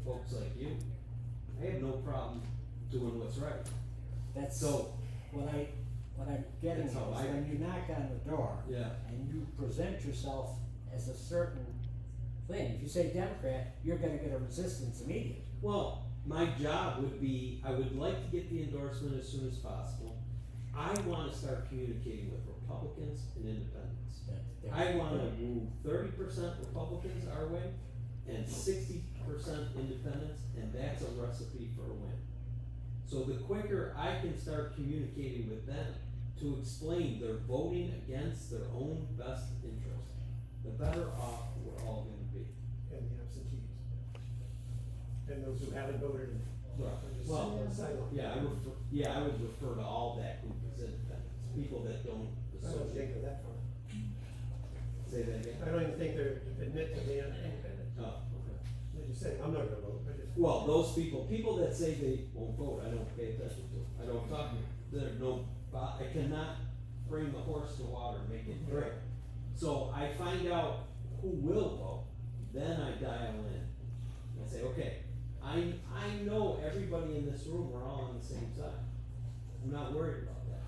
folks like you, I have no problem doing what's right. That's So, what I'm getting at is That's how I- when you knock on the door yeah, and you present yourself as a certain thing. If you say Democrat, you're gonna get a resistance immediately. well, my job would be, I would like to get the endorsement as soon as possible. I wanna start communicating with Republicans and independents. I wanna move 30% Republicans our way and 60% independents, and that's a recipe for a win. So the quicker I can start communicating with them to explain they're voting against their own best interest, the better off we're all gonna be. And the absentees. And those who haven't voted and are just Well, sitting on the sideline. I would refer to all that group as independents, people that don't I don't think associate. they're that far. Say that again? I don't even think they're admit to being independent. Oh, okay. They're just saying, I'm not gonna vote, I just. Well, those people that say they won't vote, I don't pay attention to, I don't talk to them. There's no, I cannot bring the horse to water and make it drink. So I find out who will vote, then I dial in. I say, okay, I know everybody in this room, we're all on the same side. I'm not worried about that.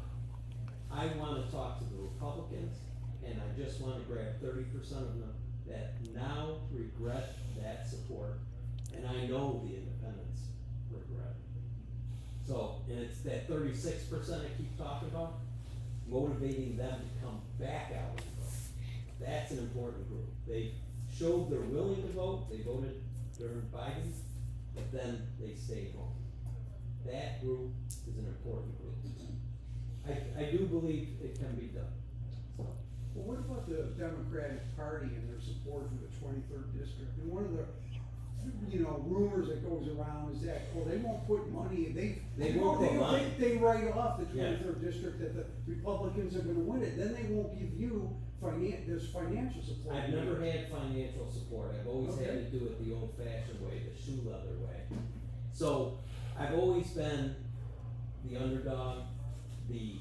I wanna talk to the Republicans, and I just wanna grab 30% of them that now regret that support, and I know the independents regret it. So, and it's that 36% I keep talking about, motivating them to come back out and vote. That's an important group. They showed they're willing to vote, they voted during Biden, but then they stayed home. That group is an important group. I do believe it can be done, so. Well, what about the Democratic Party and their support for the 23rd district? And one of the, rumors that goes around is that, they won't put money, They won't put money. They write off the Yeah. 23rd district that the Republicans are gonna win it, then they won't give you this financial support. I've never had financial support, I've always had Okay. to do it the old fashioned way, the shoe leather way. So, I've always been the underdog, the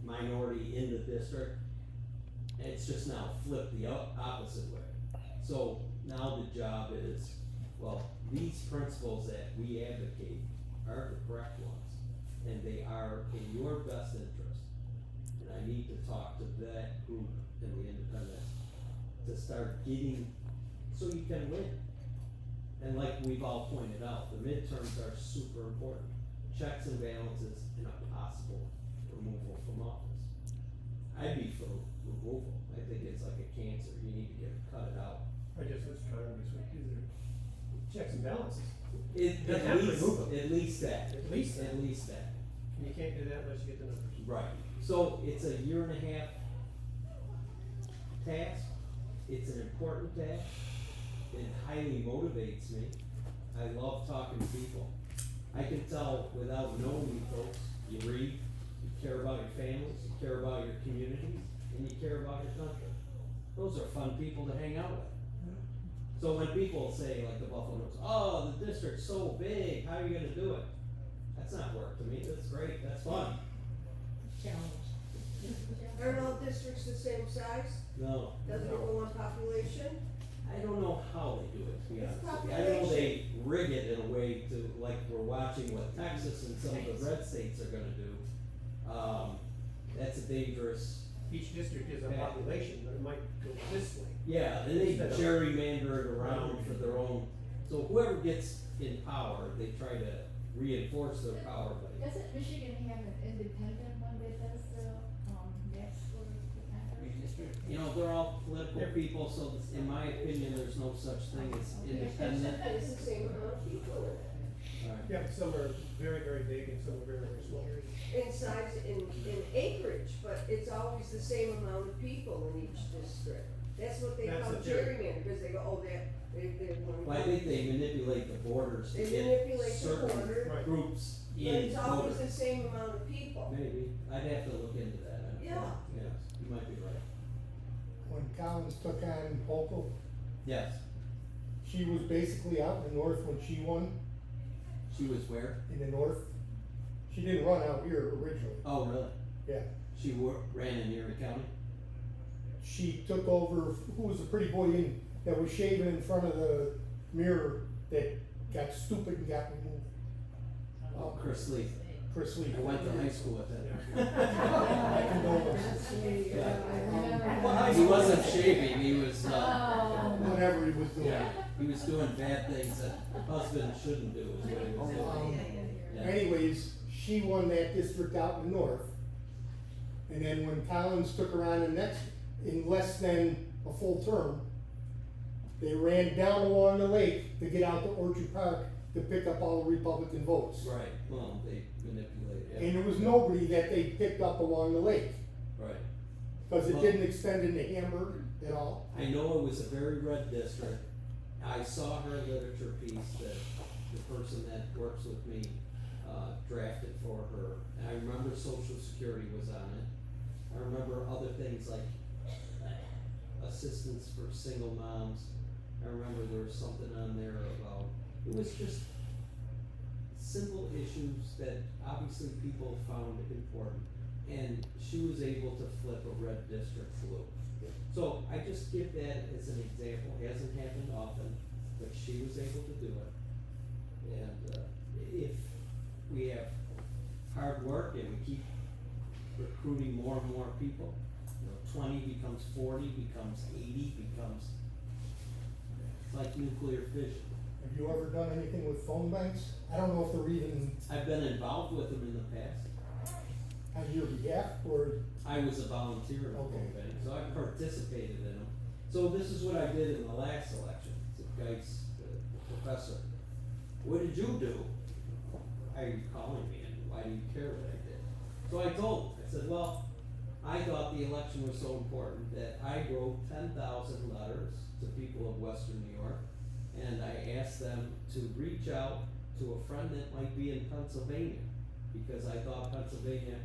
minority in the district. And it's just now flipped the opposite way. So now the job is, these principles that we advocate are the correct ones. And they are in your best interest. And I need to talk to that group and the independents to start getting, so you can win. And like we've all pointed out, the midterms are super important. Checks and balances and a possible removal from office. I'd be for removal. I think it's like a cancer. You need to cut it out. I guess that's Congress would do their checks and balances. Doesn't At have to least, remove them. at least that. At least that. At least that. And you can't do that unless you get the numbers. Right. So it's a 1.5 task. It's an important task. It highly motivates me. I love talking to people. I can tell without knowing you folks, you read, you care about your families, you care about your communities, and you care about your country. Those are fun people to hang out with. So when people say, like the Buffaloes, oh, the district's so big, how are you gonna do it? That's not work to me, that's great, that's fun. Aren't all districts the same size? No, Doesn't it go on population? I don't know how they do it, to be It's honest with you. I know they rig it in a way to, like, we're watching what Texas and some of the red states are gonna do. That's a dangerous, Each district is a Yeah. population, but it might go this way. yeah, and they Instead of- gerrymander it around for their own, so whoever gets in power, they try to reinforce their power, but Doesn't Michigan have an independent one that does the, next for the Congress? you know, they're all political people, so in my opinion, there's no such thing as independent. It's the same amount of people in it. Alright. Yeah, some are very, very big and some are very, very small. In size, in acreage, but it's always the same amount of people in each district. That's what they That's call a theory. gerrymander, because they go, oh, they're one. Well, I think they manipulate the borders to They get manipulate the certain border, Right. groups but in it's always voters. the same amount of people. Maybe, I'd have to look into that. I don't know. Yeah. Yes, you might be right. When Collins took on Hochul, Yes, she was basically out in the north when she won, she was where? in the north. She didn't run out here originally, Oh, really? yeah. She ran in Erie County? She took over, who was the pretty boy that was shaving in front of the mirror that got stupid and got removed? Oh, Chris Lee. Chris Lee. I went to high school with him. My condolences. He wasn't shaving, he was, Whatever he was doing. yeah, he was doing bad things that husbands shouldn't do, is what he was doing. Yeah. Anyways, she won that district out in the north. And then when Collins took her on the next, in less than a full term, they ran down along the lake to get out to Orchard Park to pick up all the Republican votes. Right, well, they manipulate, And yeah, there was nobody that they picked up along the lake, right. cause it Well- didn't extend into Hamburg at all. I know it was a very red district. I saw her literature piece that the person that works with me, drafted for her. And I remember Social Security was on it. I remember other things like assistance for single moms. I remember there was something on there about, it was just simple issues that obviously people found important. And she was able to flip a red district blue. So I just give that as an example. It hasn't happened often, but she was able to do it. And if we have hard work and we keep recruiting more and more people, you know, 20 becomes 40, becomes 80, becomes, it's like nuclear fission. Have you ever done anything with phone banks? I don't know if they're even I've been involved with them in the past. on your behalf, or, I was a volunteer in a Okay. phone bank, so I participated in them. So this is what I did in the last election, the guy's, the professor. What did you do? Why are you calling me and why do you care what I did? So I told him, I said, well, I thought the election was so important that I wrote 10,000 letters to people of Western New York. And I asked them to reach out to a friend that might be in Pennsylvania, because I thought Pennsylvania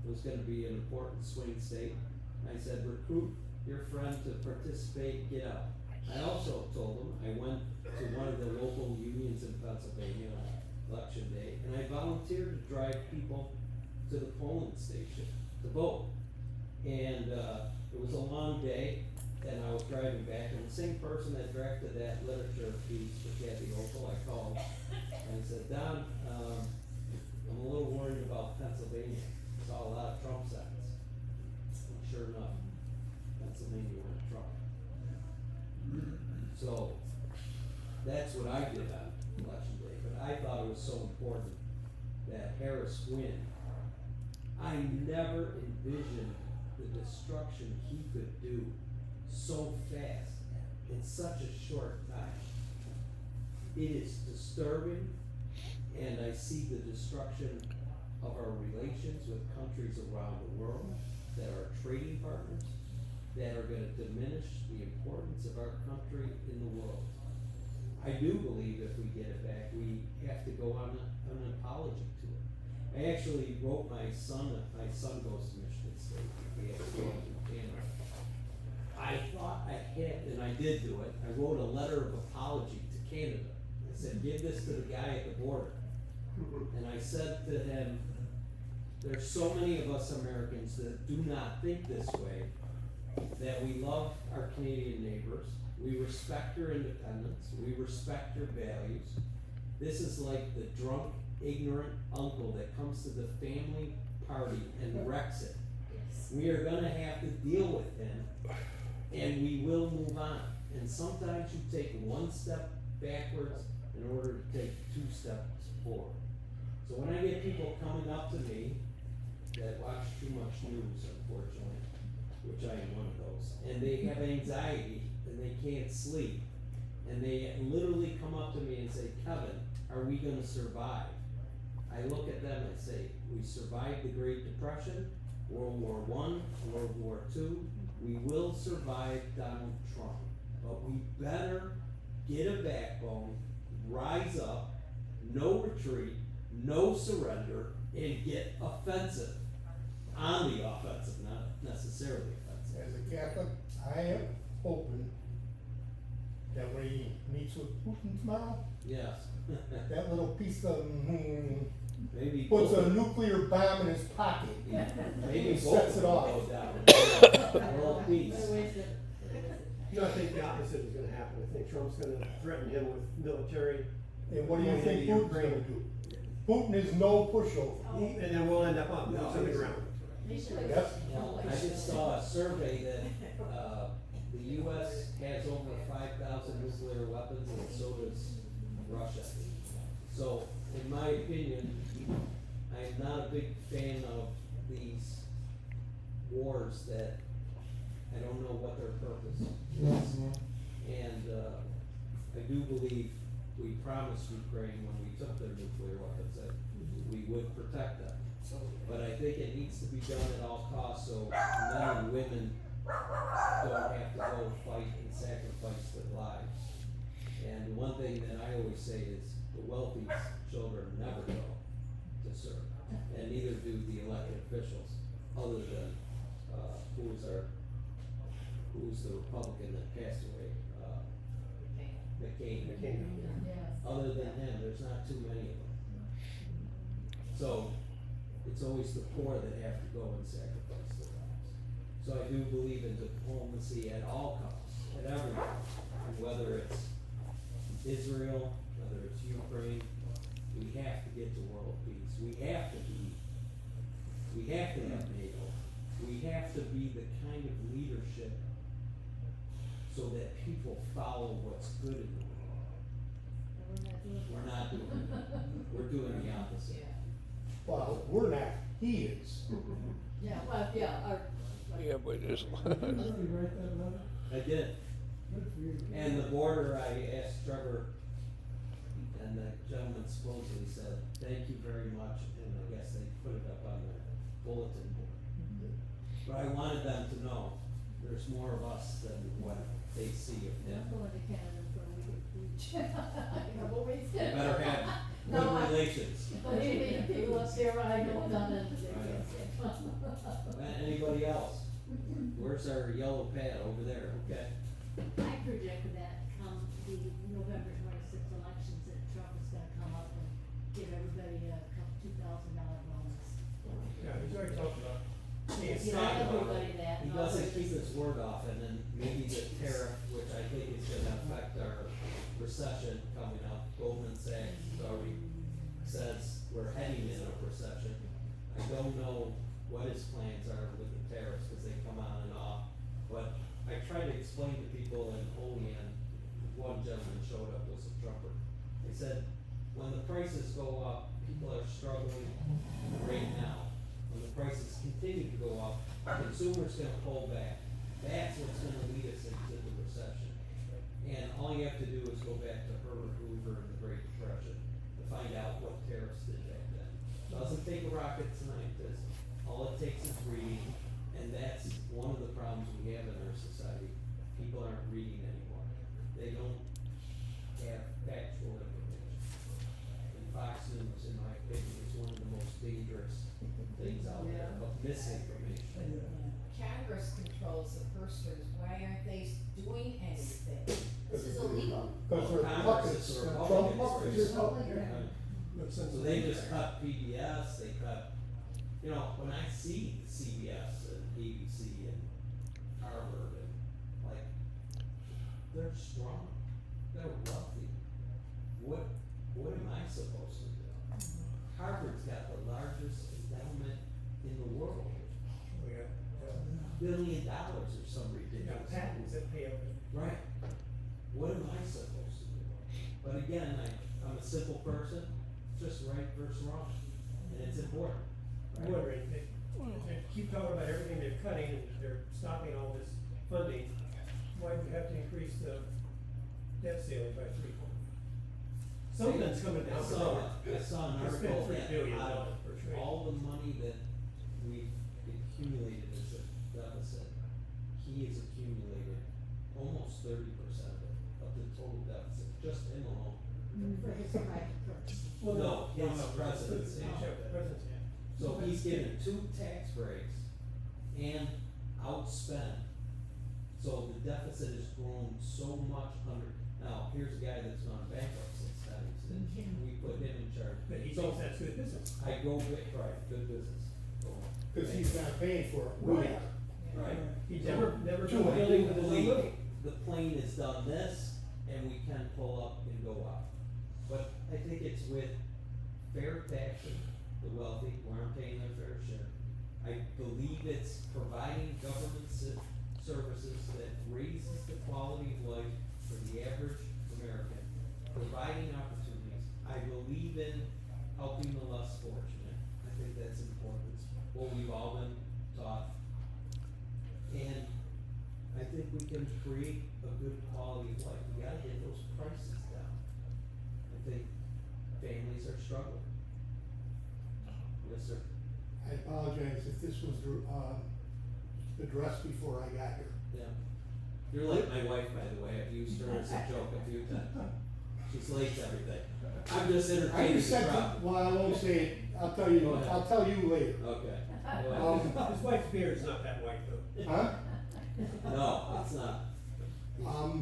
was gonna be an important swing state. I said, recruit your friend to participate, get out. I also told them, I went to one of the local unions in Pennsylvania on election day, and I volunteered to drive people to the polling station to vote. And, it was a long day, and I was driving back, and the same person that drafted that literature piece for Kathy Opel, I called, and I said, Don, I'm a little worried about Pennsylvania. Saw a lot of Trump signs. And sure enough, Pennsylvania went Trump. So, that's what I did on election day, but I thought it was so important that Harris win. I never envisioned the destruction he could do so fast in such a short time. It is disturbing, and I see the destruction of our relations with countries around the world that are trading partners, that are gonna diminish the importance of our country in the world. I do believe if we get it back, we have to go on an apology to it. I actually wrote my son goes to Michigan State, he has to go to Canada. I thought I had, and I did do it, I wrote a letter of apology to Canada. I said, give this to the guy at the border. And I said to him, there's so many of us Americans that do not think this way, that we love our Canadian neighbors, We respect your independence, we respect your values. This is like the drunk, ignorant uncle that comes to the family party and wrecks it. We are gonna have to deal with him, and we will move on. And sometimes you take one step backwards in order to take 2 steps forward. So when I get people coming up to me that watch too much news, unfortunately, which I am one of those, and they have anxiety and they can't sleep, and they literally come up to me and say, Kevin, are we gonna survive? I look at them and say, we survived the Great Depression, World War I, World War II, we will survive Donald Trump, but we better get a backbone, rise up, no retreat, no surrender, and get offensive. On the offensive, not necessarily offensive. As a Catholic, I am hoping that when he meets with Putin tomorrow, Yes. that little piece of, Maybe puts a both- nuclear bomb in his pocket. Maybe both Sets of it them off. go down. World peace. No, I think the opposite is gonna happen. I think Trump's gonna threaten him with military. And what do you going think into Putin's Ukraine. gonna do? Putin is no pushover. And then we'll end up on boots on the ground. Yep. Now, I just saw a survey that, the US has over 5,000 nuclear weapons, and so does Russia. So, in my opinion, I'm not a big fan of these wars that I don't know what their purpose is. And, I do believe we promised Ukraine when we took their nuclear weapons that we would protect them. But I think it needs to be done at all costs, so men and women don't have to go fight and sacrifice their lives. And one thing that I always say is, the wealthy children never go to serve, and neither do the elected officials, other than, who's the Republican that passed away, McCain. Other than him, there's not too many of them. So, it's always the poor that have to go and sacrifice their lives. So I do believe in diplomacy at all costs, at every cost, and whether it's Israel, whether it's Ukraine, we have to get to world peace. We have to have NATO. We have to be the kind of leadership so that people follow what's good in the world. We're not doing it. We're doing the opposite. Well, we're not, he is. Yeah, well, yeah, Yeah, but it's, Really write that letter? I did. Good for you. And the border, I asked Trevor, and the gentleman supposedly said, thank you very much, and I guess they put it up on their bulletin board. But I wanted them to know, there's more of us than what they see of I'm them. going to Canada for a week. A couple weeks. They better have No, good relations. But people up there, I know done it, they can't say. Anybody else? Where's our yellow pad? Over there, okay. I project that come the November 26th elections, that Trump is gonna come up and give everybody a couple $2,000 bonus. Yeah, he's already talked about. It's Give not everybody that. He doesn't keep his word off, and then maybe the tariff, which I think is gonna affect our recession coming up. Goldman Sachs already says we're heading in a recession. I don't know what his plans are with the tariffs, cause they come on and off, but I try to explain to people, and Olean, one gentleman showed up, was a Trumper. They said, when the prices go up, people are struggling right now. When the prices continue to go up, consumers gonna pull back. That's what's gonna lead us into the recession. And all you have to do is go back to Herbert Hoover and the Great Depression to find out what tariffs did back then. Doesn't take a rocket scientist, all it takes is reading, and that's one of the problems we have in our society. People aren't reading anymore. They don't have factual information. And Fox News, in my opinion, is one of the most dangerous things out there of misinformation. Congress controls the purse strings, why aren't they doing anything? This is illegal. Cause they're Congress puppets, is a Trump Republican, puppets. it's Republican. So they just cut PBS, they cut, you know, when I see CBS and ABC and Harvard and like, they're strong, they're wealthy. What am I supposed to do? Harvard's got the largest endowment in the world, We got, $1 billion or some we ridiculous. got patents that pay out. Right. What am I supposed to do? But again, I'm a simple person, just right versus wrong, and it's important. I'm wondering, they keep talking about everything they're cutting and they're stopping all this funding. Why do we have to increase the debt ceiling by 3 points? Something's coming down the road. I saw an We spent article $3 billion that out for of trade. all the money that we've accumulated as a deficit, he has accumulated almost 30% of the total deficit, just him alone. For his private purpose. Well, No, his no, presidency. Presidency. So he's given 2 tax breaks and outspent. So the deficit has grown so much under, now, here's a guy that's gone bankrupt since then, we put him in charge. But he So thinks that's good business. I go with, right, good business. Cause he's not paying for it, we Right. are. Right. He never True, built a I building do with his own believe money. the plane has done this, and we can pull up and go up. But I think it's with fair taxing, the wealthy who aren't paying their fair share. I believe it's providing government services that raises the quality of life for the average American, providing opportunities. I believe in helping the less fortunate. I think that's important. It's what we've all been taught. And I think we can create a good quality of life. We gotta get those prices down. I think families are struggling. Yes, sir. I apologize if this was, addressed before I got here. Yeah. You're like my wife, by the way. I've used her as a joke a few times. She's late to everything. I'm just I entertaining just the said, crowd. well, I won't say it, Go ahead. I'll tell you later. Okay. Go ahead. His wife's beard is not that white though. Huh? No, it's not. Now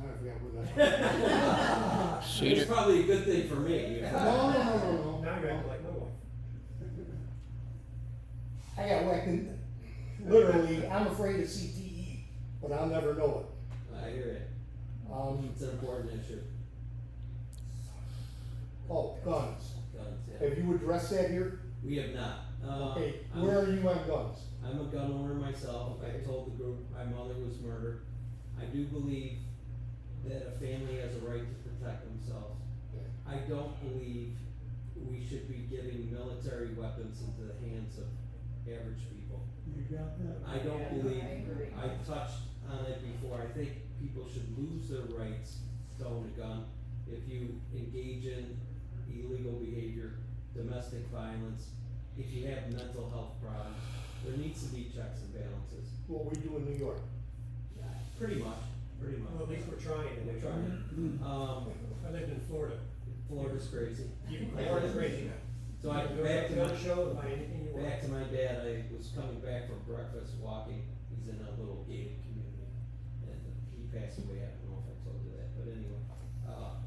I forgot where that. It's Cedar, probably a good thing for me. No. Now you're acting like my wife. I got whacked in, literally, I'm afraid of CTE, but I'll never know I hear it. it. It's an important issue. Oh, guns. Guns, yeah. Have you addressed that here? We have not. Okay, I'm- where are you on guns? I'm a gun owner myself. I told the group my mother was murdered. I do believe that a family has a right to protect themselves. I don't believe we should be giving military weapons into the hands of average people. You got that? I don't Yeah, believe, I agree. I touched on it before, I think people should lose their rights to own a gun if you engage in illegal behavior, domestic violence, if you have mental health problems. There needs to be checks and balances. What we do in New York? Pretty much. Well, at least we're trying. We're trying. I lived in Florida. Florida's crazy. Florida's crazy. So I, You go back to to gun my, show, buy anything you want. back to my dad, I was coming back from breakfast, walking, he's in a little gated community. And he passed away, I don't know if I told you that, but anyway,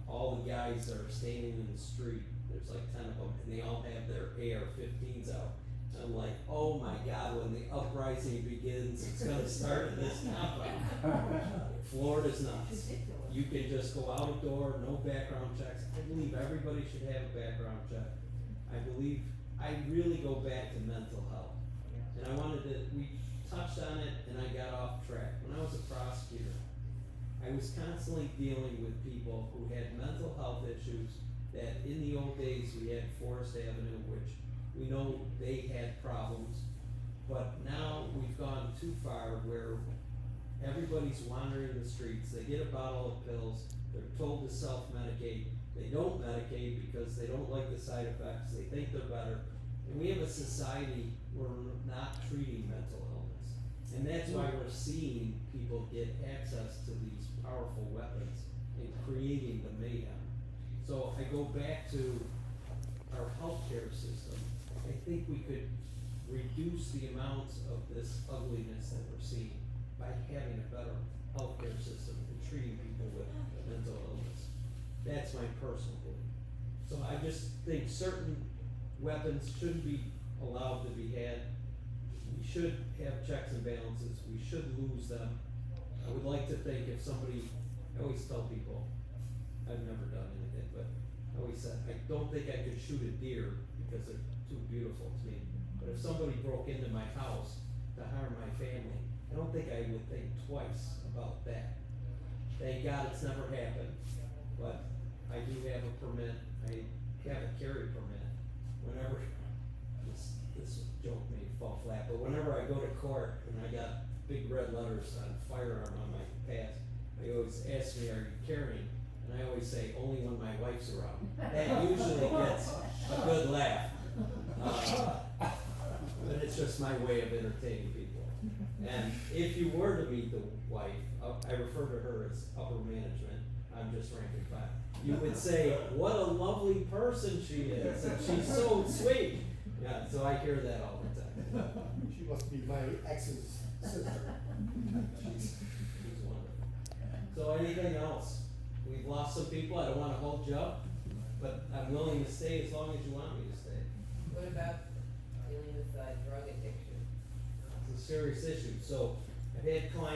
all the guys are standing in the street, there's like 10 of them, and they all have their AR-15s out. And I'm like, oh my God, when the uprising begins, it's gonna start in this compound. Florida's nuts. You can just go out a door, no background checks. I believe everybody should have a background check. I really go back to mental health. And I wanted to, we touched on it and I got off track. When I was a prosecutor, I was constantly dealing with people who had mental health issues that in the old days we had Forest Avenue, which we know they had problems. But now we've gone too far where everybody's wandering the streets, they get a bottle of pills, they're told to self-medicate, they don't medicate because they don't like the side effects, they think they're better. And we have a society where we're not treating mental illness. And that's why we're seeing people get access to these powerful weapons and creating the mayhem. So I go back to our healthcare system. I think we could reduce the amounts of this ugliness that we're seeing by having a better healthcare system and treating people with mental illness. That's my personal belief. So I just think certain weapons shouldn't be allowed to be had. We should have checks and balances, we should lose them. I would like to think if somebody, I always tell people, I've never done anything, but I always said, I don't think I could shoot a deer because they're too beautiful to me. But if somebody broke into my house to harm my family, I don't think I would think twice about that. Thank God it's never happened, but I do have a permit, I have a carry permit. Whenever, this joke may fall flat, but whenever I go to court and I got big red letters on firearm on my pass, they always ask me, are you carrying? And I always say, only when my wife's around. That usually gets a good laugh. But it's just my way of entertaining people. And if you were to meet the wife, I refer to her as upper management, I'm just rank and file. You would say, what a lovely person she is, and she's so sweet. Yeah, so I hear that all the time. She must be my ex's sister. She's wonderful. So anything else? We've lost some people, I don't wanna hold you up, but I'm willing to stay as long as you want me to stay. What about dealing with drug addiction? It's a serious issue, so I've had clients